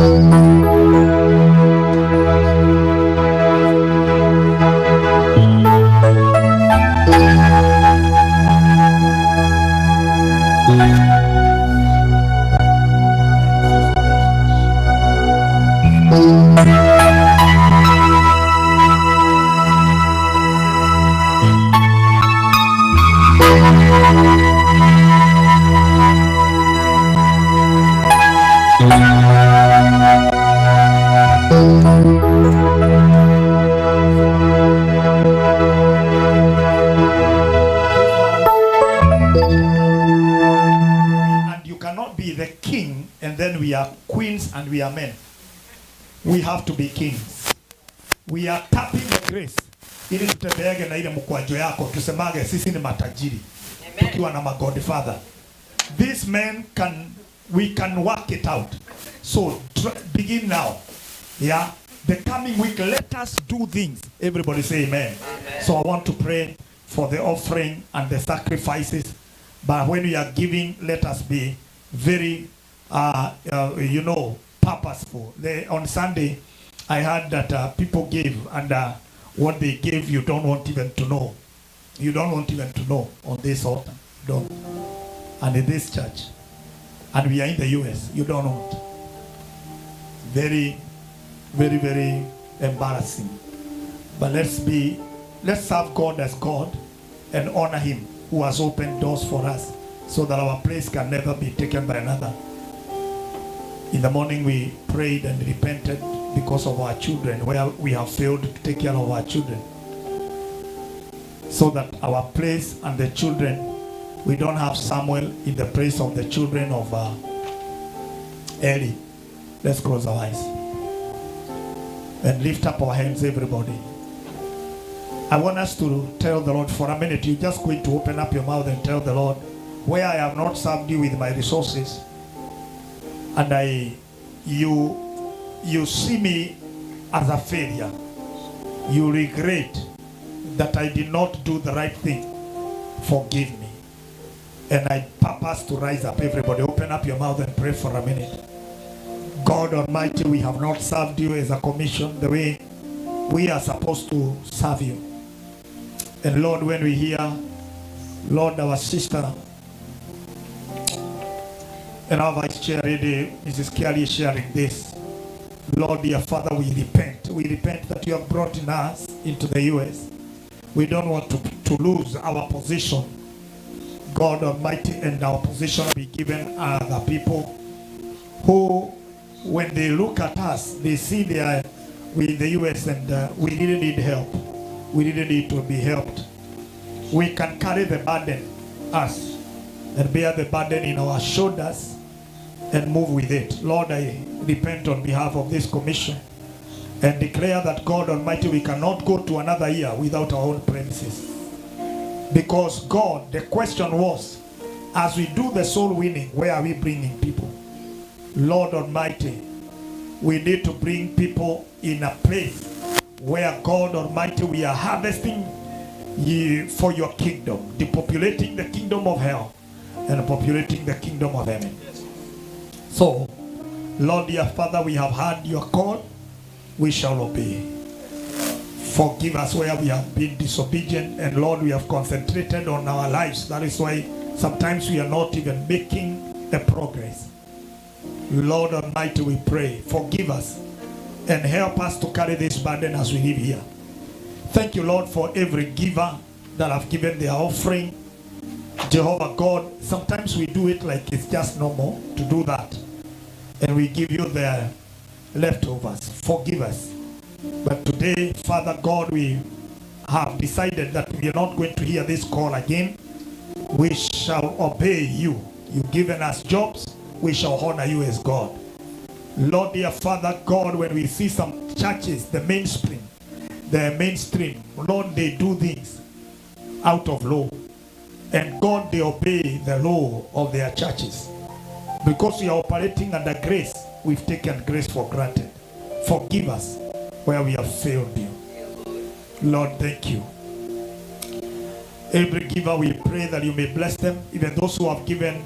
And you cannot be the king and then we are queens and we are men. We have to be kings. We are tapping the grace ili tutembeage na ile mkwajo yako, tusemage sisi ni matajiri tukiwa na magodfather. This man we can work it out. So begin now. Yeah, the coming week, let us do things. Everybody say amen. So I want to pray for the offering and the sacrifices. But when we are giving, let us be very, purposeful. On Sunday, I heard that people gave, and what they gave, you don't want even to know. You don't want even to know on this altar. Don't. And in this church. And we are in the US. You don't want. Very, very, very embarrassing. But let's serve God as God and honor Him who has opened doors for us so that our place can never be taken by another. In the morning we prayed and repented because of our children, where we have failed to take care of our children. So that our place and the children, we don't have Samuel in the place of the children of Eli. Let's close our eyes and lift up our hands, everybody. I want us to tell the Lord for a minute. You're just going to open up your mouth and tell the Lord, where I have not served you with my resources, and you see me as a failure. You regret that I did not do the right thing. Forgive me. And I purpose to rise up. Everybody, open up your mouth and pray for a minute. God Almighty, we have not served you as a commission the way we are supposed to serve you. And Lord, when we hear, Lord, our sister and our vice chair, Mrs. Kelly, sharing this, Lord, dear Father, we repent. We repent that you have brought in us into the US. We don't want to lose our position, God Almighty, and our position be given other people who, when they look at us, they see they are with the US and we really need help. We really need to be helped. We can carry the burden, us, and bear the burden in our shoulders and move with it. Lord, I repent on behalf of this commission and declare that, God Almighty, we cannot go to another year without our own premises. Because, God, the question was, as we do the soul winning, where are we bringing people? Lord Almighty, we need to bring people in a place where, God Almighty, we are harvesting for your kingdom, depopulating the kingdom of hell and populating the kingdom of heaven. So, Lord, dear Father, we have heard your call. We shall obey. Forgive us where we have been disobedient, and Lord, we have concentrated on our lives. That is why sometimes we are not even making a progress. Lord Almighty, we pray, forgive us and help us to carry this burden as we live here. Thank you, Lord, for every giver that have given their offering. Jehovah God, sometimes we do it like it's just normal to do that, and we give you the leftovers. Forgive us. But today, Father God, we have decided that we are not going to hear this call again. We shall obey you. You've given us jobs. We shall honor you as God. Lord, dear Father God, when we see some churches, the mainstream, Lord, they do things out of law. And God, they obey the law of their churches. Because we are operating under grace, we've taken grace for granted. Forgive us where we have failed you. Lord, thank you. Every giver, we pray that you may bless them. Even those who have given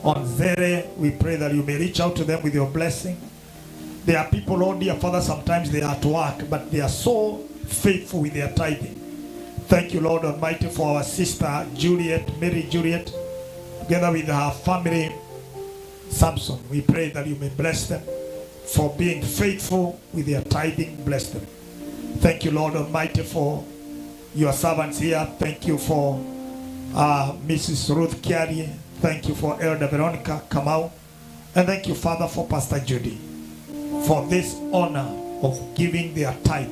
on Zere, we pray that you may reach out to them with your blessing. There are people, Lord dear Father, sometimes they are at work, but they are so faithful with their tithing. Thank you, Lord Almighty, for our sister Juliet, Mary Juliet, together with her family, Samson. We pray that you may bless them for being faithful with their tithing. Bless them. Thank you, Lord Almighty, for your servants here. Thank you for Mrs. Ruth Kiari. Thank you for Elder Veronica Kamau. And thank you, Father, for Pastor Judy, for this honor of giving their tithe.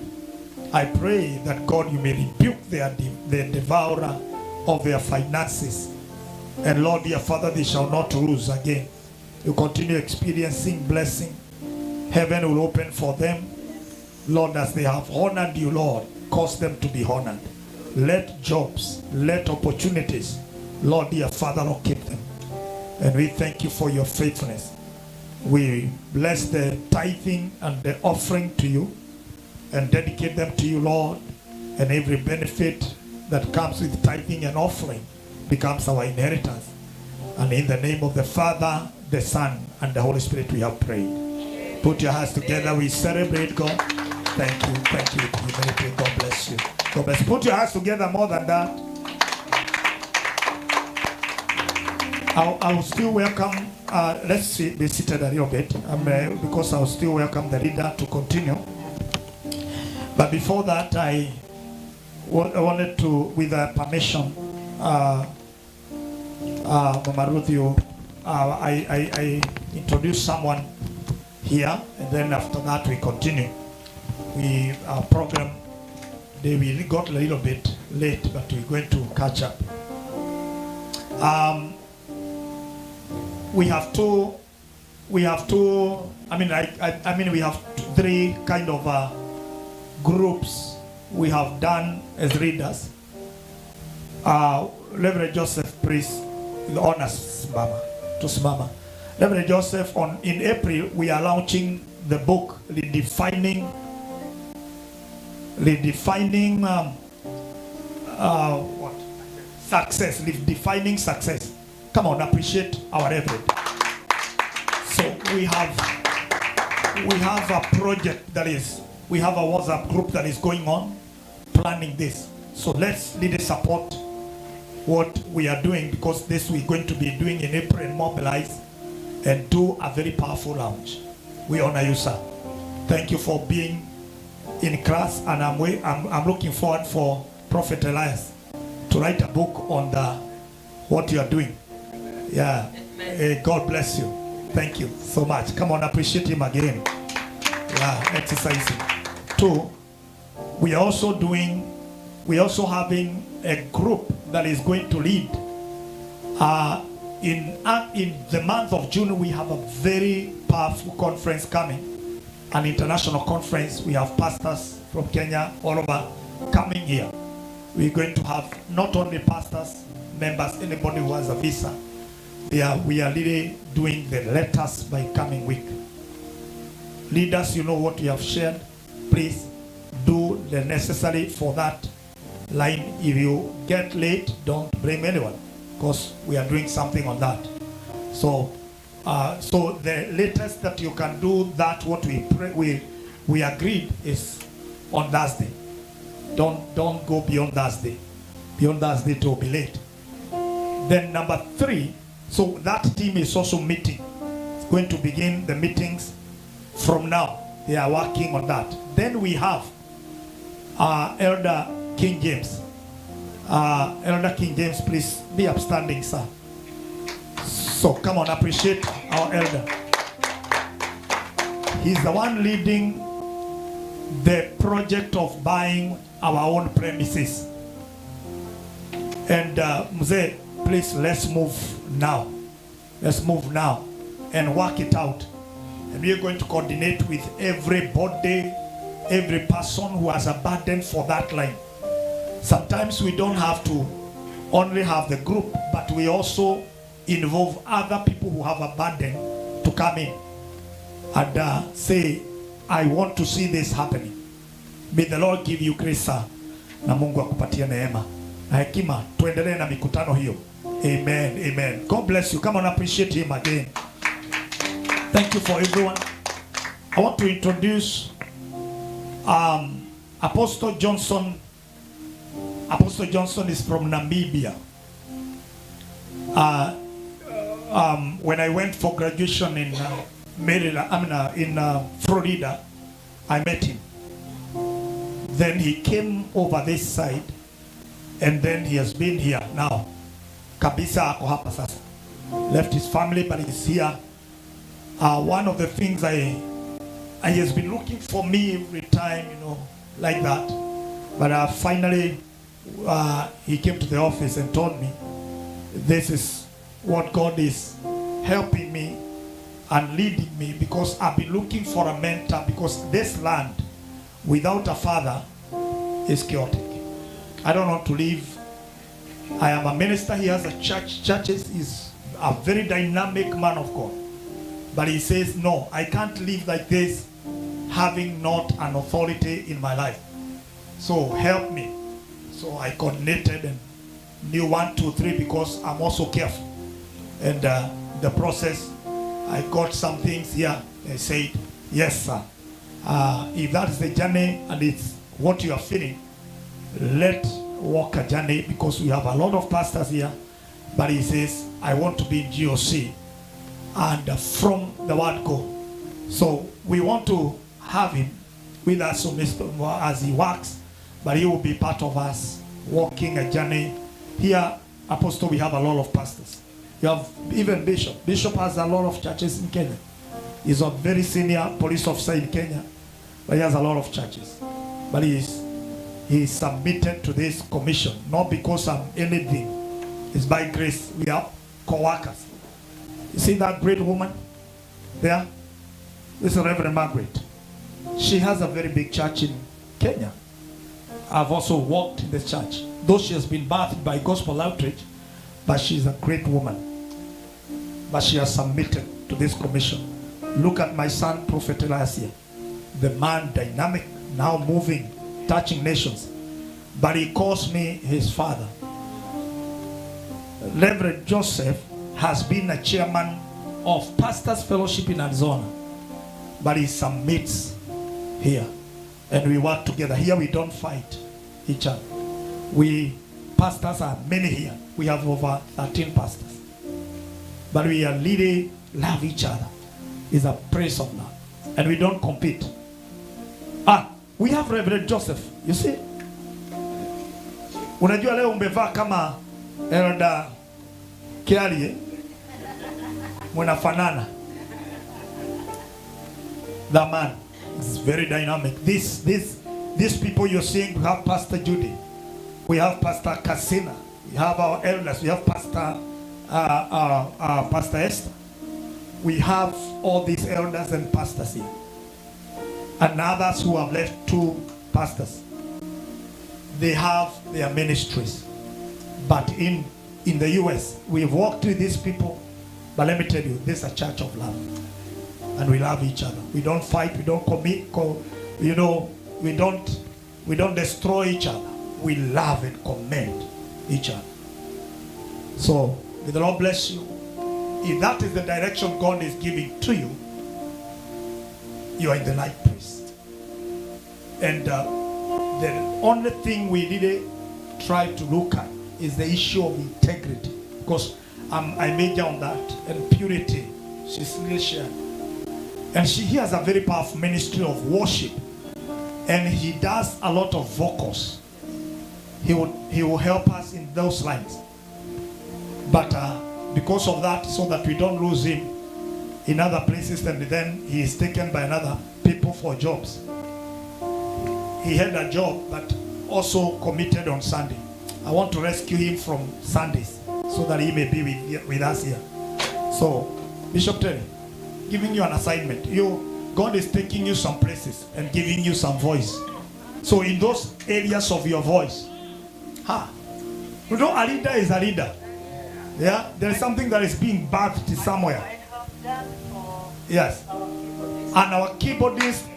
I pray that God, you may rebuke the devourer of their finances. And Lord, dear Father, they shall not lose again. You continue experiencing blessing. Heaven will open for them. Lord, as they have honored you, Lord, cause them to be honored. Let jobs, let opportunities, Lord, dear Father, locate them. And we thank you for your faithfulness. We bless the tithing and the offering to you and dedicate them to you, Lord. And every benefit that comes with tithing and offering becomes our inheritance. And in the name of the Father, the Son, and the Holy Spirit, we have prayed. Put your hands together. We celebrate God. Thank you. Thank you. Humility. God bless you. God bless you. Put your hands together. More than that, I will still welcome. Let's be seated a little bit, because I will still welcome the leader to continue. But before that, I wanted to, with permission, Mama Ruth, I introduce someone here, and then after that we continue. Our program, we got a little bit late, but we're going to catch up. We have two. We have three kind of groups we have done as readers. Reverend Joseph, please, the honors, Mama, to Mama. Reverend Joseph, in April we are launching the book redefining success. Redefining success. Come on, appreciate our Reverend. So we have a project that is, we have a WhatsApp group that is going on, planning this. So let's really support what we are doing, because this we're going to be doing in April and mobilize and do a very powerful launch. We honor you, sir. Thank you for being in class, and I'm looking forward for Prophet Elias to write a book on what you are doing. Yeah. God bless you. Thank you so much. Come on, appreciate him again. Yeah, exercising. 2, we are also having a group that is going to lead. In the month of June, we have a very powerful conference coming, an international conference. We have pastors from Kenya, all over, coming here. We're going to have not only pastors, members, anybody who has a visa. We are really doing the letters by coming week. Leaders, you know what we have shared. Please do the necessary for that line. If you get late, don't blame anyone, because we are doing something on that. So the latest that you can do that, what we agreed, is on Thursday. Don't go beyond Thursday. Beyond Thursday to be late. Then number 3, so that team is also meeting. It's going to begin the meetings from now. They are working on that. Then we have Elder King James. Elder King James, please be upstanding, sir. So come on, appreciate our elder. He's the one leading the project of buying our own premises. And Mzee, please, let's move now. Let's move now and work it out. And we are going to coordinate with everybody, every person who has a burden for that line. Sometimes we don't have to only have the group, but we also involve other people who have a burden to come in and say, I want to see this happening. May the Lord give you grace, sir. Na Mungu akupatie neema na hekima, tuendelee na mikutano hiyo. Amen, amen. God bless you. Come on, appreciate him again. Thank you for everyone. I want to introduce Apostle Johnson. Apostle Johnson is from Namibia. When I went for graduation in Maryland, in Florida, I met him. Then he came over this side, and then he has been here now. Kabisa ako hapa sasa. Left his family, but he's here. One of the things he has been looking for me every time, like that. But finally, he came to the office and told me, this is what God is helping me and leading me, because I've been looking for a mentor, because this land without a father is chaotic. I don't want to live. I am a minister. He has a church. Churches is a very dynamic man of God. But he says, no, I can't live like this having not an authority in my life. So help me. So I coordinated and knew 1, 2, 3, because I'm also careful. And the process, I got some things here. I said, yes, sir. If that is the journey and it's what you are feeling, let's walk a journey, because we have a lot of pastors here. But he says, I want to be in GOC and from the word go. So we want to have him with us as he works, but he will be part of us walking a journey. Here, Apostle, we have a lot of pastors. You have even Bishop. Bishop has a lot of churches in Kenya. He's a very senior police officer in Kenya, but he has a lot of churches. But he's submitted to this commission, not because I'm anything. It's by grace. We are co-workers. You see that great woman there? This is Reverend Margaret. She has a very big church in Kenya. I've also worked in this church. Though she has been birthed by gospel outreach, but she's a great woman. But she has submitted to this commission. Look at my son, Prophet Elias here. The man, dynamic, now moving, touching nations. But he calls me his father. Reverend Joseph has been a chairman of Pastors Fellowship in Arizona. But he submits here. And we work together. Here we don't fight each other. We pastors are many here. We have over 13 pastors. But we are really love each other. It's a praise of love. And we don't compete. We have Reverend Joseph. You see? Unajua leo umevaa kama Elder Kiarie. Munafanana. The man is very dynamic. These people you're seeing, we have Pastor Judy. We have Pastor Casina. We have our elders. We have Pastor Esther. We have all these elders and pastors here. And others who have left, 2 pastors. They have their ministries. But in the US, we've walked with these people. But let me tell you, this is a church of love. And we love each other. We don't fight. We don't commit. We don't destroy each other. We love and commend each other. So, may the Lord bless you. If that is the direction God is giving to you, you are in the right place. And the only thing we really try to look at is the issue of integrity. Because I major on that. And purity. She's really shared. And he has a very powerful ministry of worship. And he does a lot of vocals. He will help us in those lines. But because of that, so that we don't lose him in other places, and then he is taken by another people for jobs. He had a job, but also committed on Sunday. I want to rescue him from Sundays so that he may be with us here. So, Bishop Terry, giving you an assignment. God is taking you some places and giving you some voice. So in those areas of your voice, you know, a leader is a leader. Yeah, there is something that is being birthed somewhere. Yes, and our keyboardist,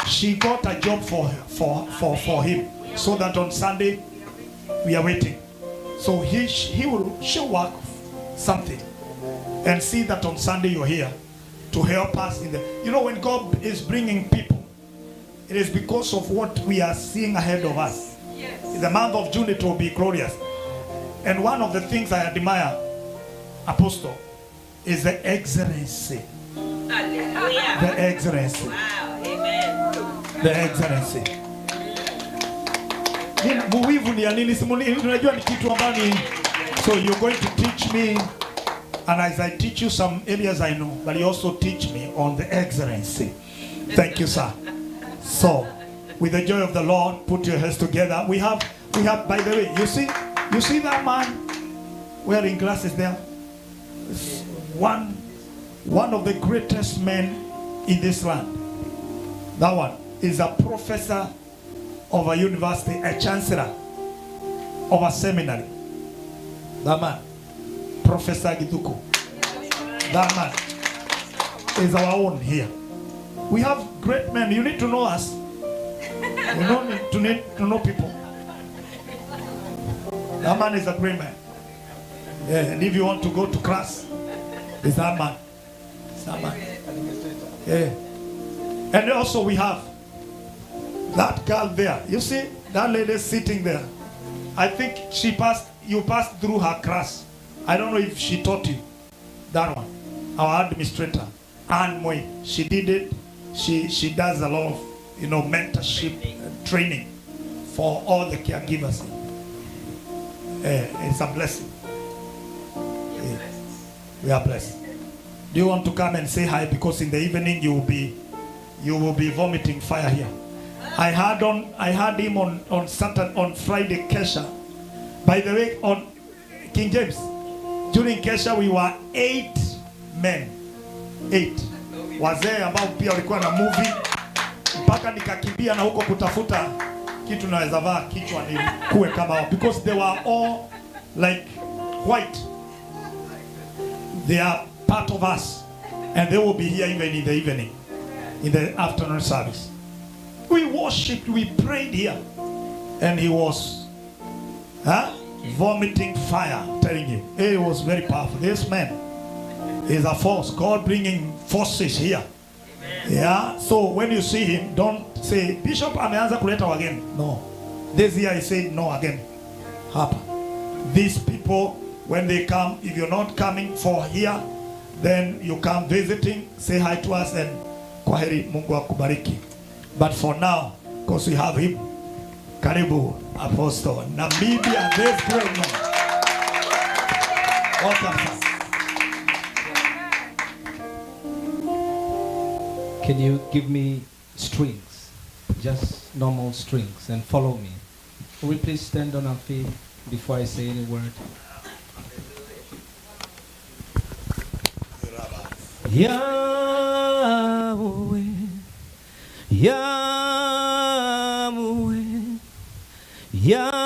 she got a job for him, so that on Sunday we are waiting. So she'll work something and see that on Sunday you're here to help us in the. You know, when God is bringing people, it is because of what we are seeing ahead of us. In the month of June, it will be glorious. And one of the things I admire, Apostle, is the excellency. Hallelujah. The excellency. Wow. Amen. The excellency. Muwivu ni ya nini? Unajua ni kitu ambacho ni. So you're going to teach me, and as I teach you some areas I know, but you also teach me on the excellency. Thank you, sir. So, with the joy of the Lord, put your hands together. We have, by the way, you see that man wearing glasses there? One of the greatest men in this land. That one is a professor of a university, a chancellor of a seminary. That man, Professor Githuku. That man is our own here. We have great men. You need to know us. You don't need to know people. That man is a great man. Yeah, and if you want to go to class, it's that man. It's that man. Yeah. And also we have that girl there. You see that lady sitting there. I think you passed through her class. I don't know if she taught you. That one. Our administrator, Anne Moy. She did it. She does a lot of, mentorship and training for all the caregivers. It's a blessing. We are blessed. Do you want to come and say hi? Because in the evening you will be vomiting fire here. I had him on Friday Kesha. By the way, on King James, during Kesha we were 8 men. 8 wazee ambao pia walikuwa na movie, mpaka nikakimbia na huko kutafuta kitu naweza vaa kichwa ni kuwe kama wao, because they were all like white. They are part of us, and they will be here even in the evening, in the afternoon service. We worshipped, we prayed here, and he was vomiting fire. I'm telling you, it was very powerful. This man is a force. God bringing forces here. Amen. Yeah. So when you see him, don't say Bishop ameanza kuleta wageni. No. This year he said no again. Hapa. These people, when they come, if you're not coming for here, then you come visiting, say hi to us, and kwaheri, Mungu akubariki. But for now, because we have him, karibu Apostle Namibia, this great man. Welcome, sir. Can you give me strings? Just normal strings, and follow me. Will we please stand on our feet before I say any word? Yahweh, Yahweh, Yahweh.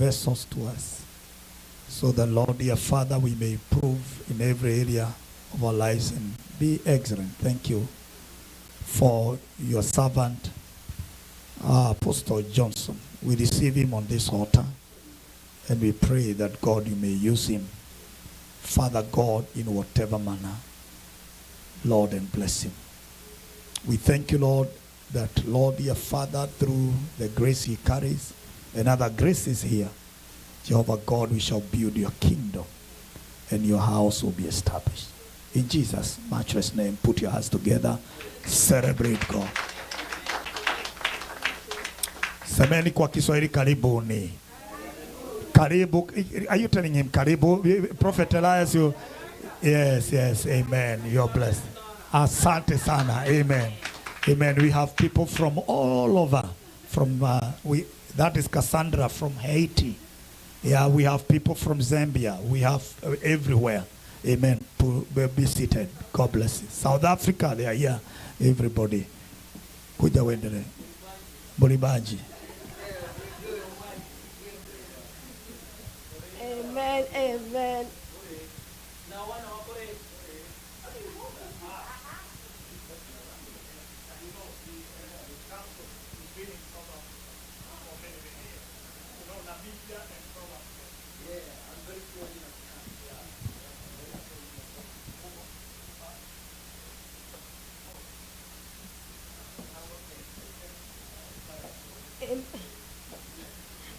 vessels to us. So the Lord, dear Father, we may improve in every area of our lives and be excellent. Thank you for your servant, Apostle Johnson. We receive him on this altar, and we pray that, God, you may use him, Father God, in whatever manner, Lord, and bless him. We thank you, Lord, that, Lord, dear Father, through the grace he carries and other graces here, Jehovah God, we shall build your kingdom and your house will be established. In Jesus' matchless name, put your hands together, celebrate God. Semeni kwa Kiswahili karibuni. Karibu. Are you telling him karibu? Prophet Elias, you. Yes, amen. You're blessed. Asante sana. Amen. Amen. We have people from all over. That is Cassandra from Haiti. Yeah, we have people from Zambia. We have everywhere. Amen. Be seated. God bless you. South Africa, they are here. Everybody. Kuja wendele. Bolibaji. Amen, amen.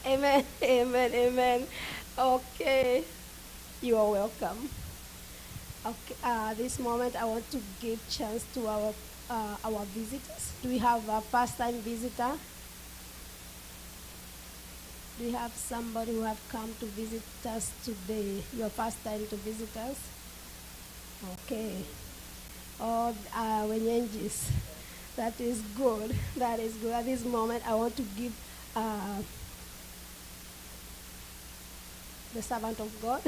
Amen, amen, amen. Okay, you are welcome. Okay, this moment I want to give chance to our visitors. Do we have a first-time visitor? Do we have somebody who have come to visit us today? Your first time to visit us? Okay. Oh, Wenyenjis. That is good. That is good. At this moment, I want to give the servant of God,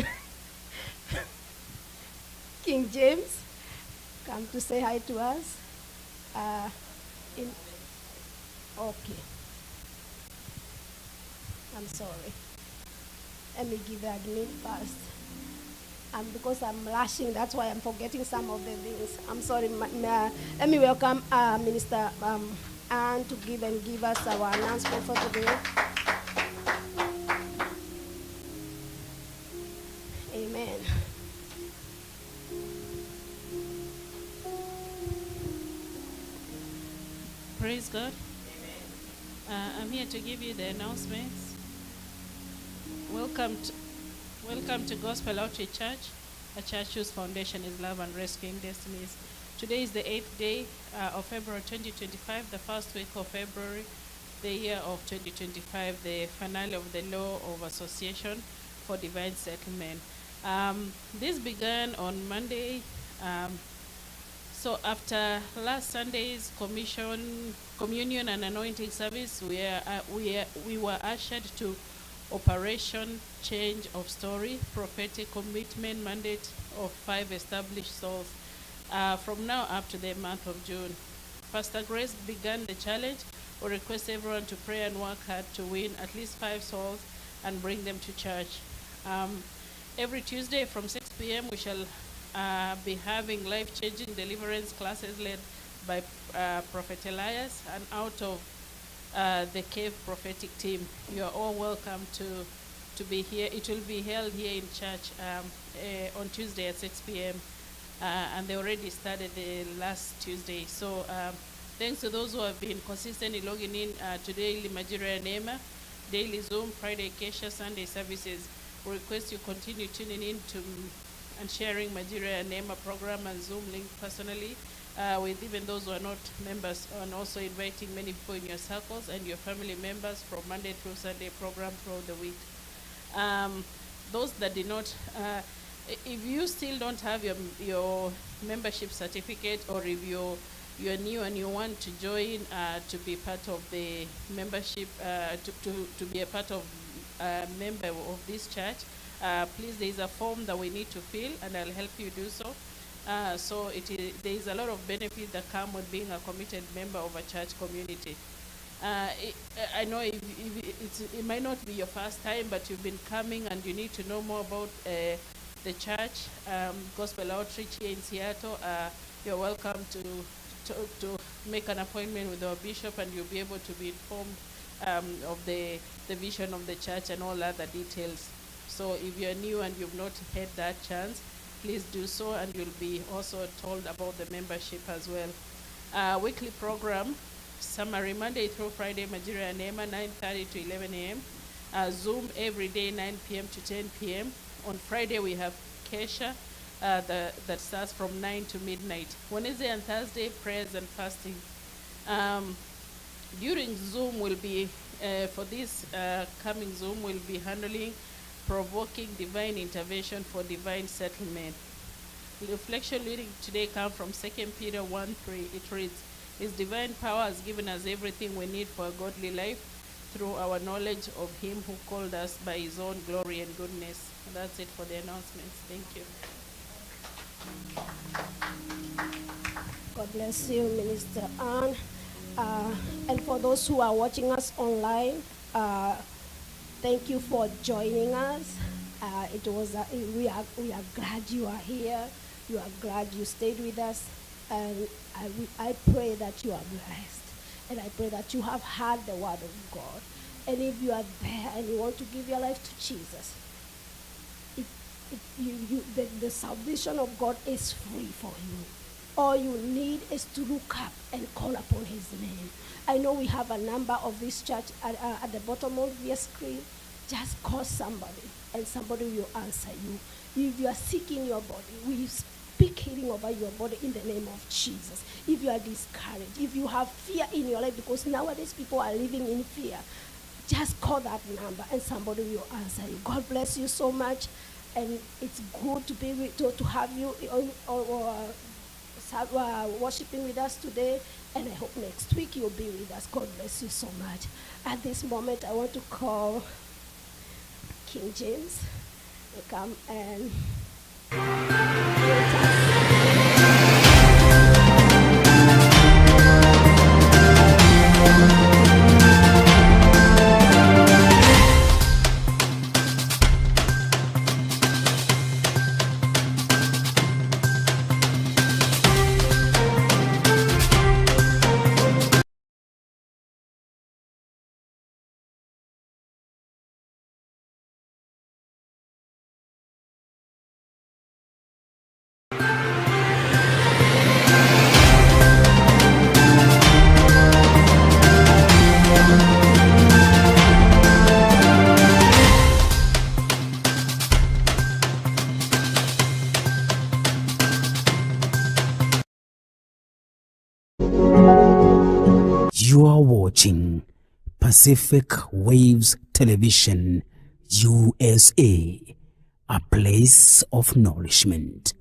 King James, come to say hi to us. Okay. I'm sorry. Let me give the admin first. Because I'm rushing, that's why I'm forgetting some of the things. I'm sorry. Let me welcome Minister Anne to give us our announcement for today. Amen. Praise God. I'm here to give you the announcements. Welcome to Gospel Outreach Church, a church whose foundation is love and rescuing destinies. Today is the 8th day of February 2025, the first week of February, the year of 2025, the finale of the Law of Association for Divine Settlement. This began on Monday. So after last Sunday's communion and anointing service, we were ushered to Operation Change of Story, prophetic commitment mandate of 5 established souls from now up to the month of June. Pastor Grace began the challenge. We request everyone to pray and work hard to win at least 5 souls and bring them to church. Every Tuesday from 6 p.m. we shall be having life-changing deliverance classes led by Prophet Elias and out of the Cave Prophetic team. You are all welcome to be here. It will be held here in church on Tuesday at 6 p.m. And they already started the last Tuesday. So thanks to those who have been consistently logging in to daily Majira Neema, daily Zoom, Friday Kesha, Sunday services. We request you continue tuning in to and sharing Majira Neema program and Zoom link personally with even those who are not members, and also inviting many people in your circles and your family members from Monday through Sunday program throughout the week. Those that did not, if you still don't have your membership certificate, or if you're new and you want to join to be part of the membership, to be a part of member of this church, please, there is a form that we need to fill, and I'll help you do so. There is a lot of benefits that come with being a committed member of a church community. I know it might not be your first time, but you've been coming and you need to know more about the church, Gospel Outreach here in Seattle. You're welcome to make an appointment with our bishop, and you'll be able to be informed of the vision of the church and all other details. So if you're new and you've not had that chance, please do so, and you'll be also told about the membership as well. Weekly program summary: Monday through Friday, Majira and Emma, 9:30 to 11 a.m. Zoom every day, 9 p.m. to 10 p.m. On Friday, we have Kesha that starts from 9 to midnight. Wednesday and Thursday, prayers and fasting. During Zoom, will be for this coming Zoom, we'll be handling provoking divine intervention for divine settlement. The reflection reading today comes from 2 Peter 1:3. It reads, His divine power has given us everything we need for a godly life through our knowledge of Him who called us by His own glory and goodness. And that's it for the announcements. Thank you. God bless you, Minister Ann. And for those who are watching us online, thank you for joining us. We are glad you are here. You are glad you stayed with us. And I pray that you are blessed. And I pray that you have heard the word of God. And if you are there and you want to give your life to Jesus, the salvation of God is free for you. All you need is to look up and call upon His name. I know we have a number of this church at the bottom of your screen. Just call somebody, and somebody will answer you. If you are sick in your body, we speak healing over your body in the name of Jesus. If you are discouraged, if you have fear in your life, because nowadays people are living in fear, just call that number, and somebody will answer you. God bless you so much, and it's good to be to have you worshiping with us today, and I hope next week you'll be with us. God bless you so much. At this moment, I want to call King James to come and You are watching Pacific Waves Television, USA, a place of nourishment.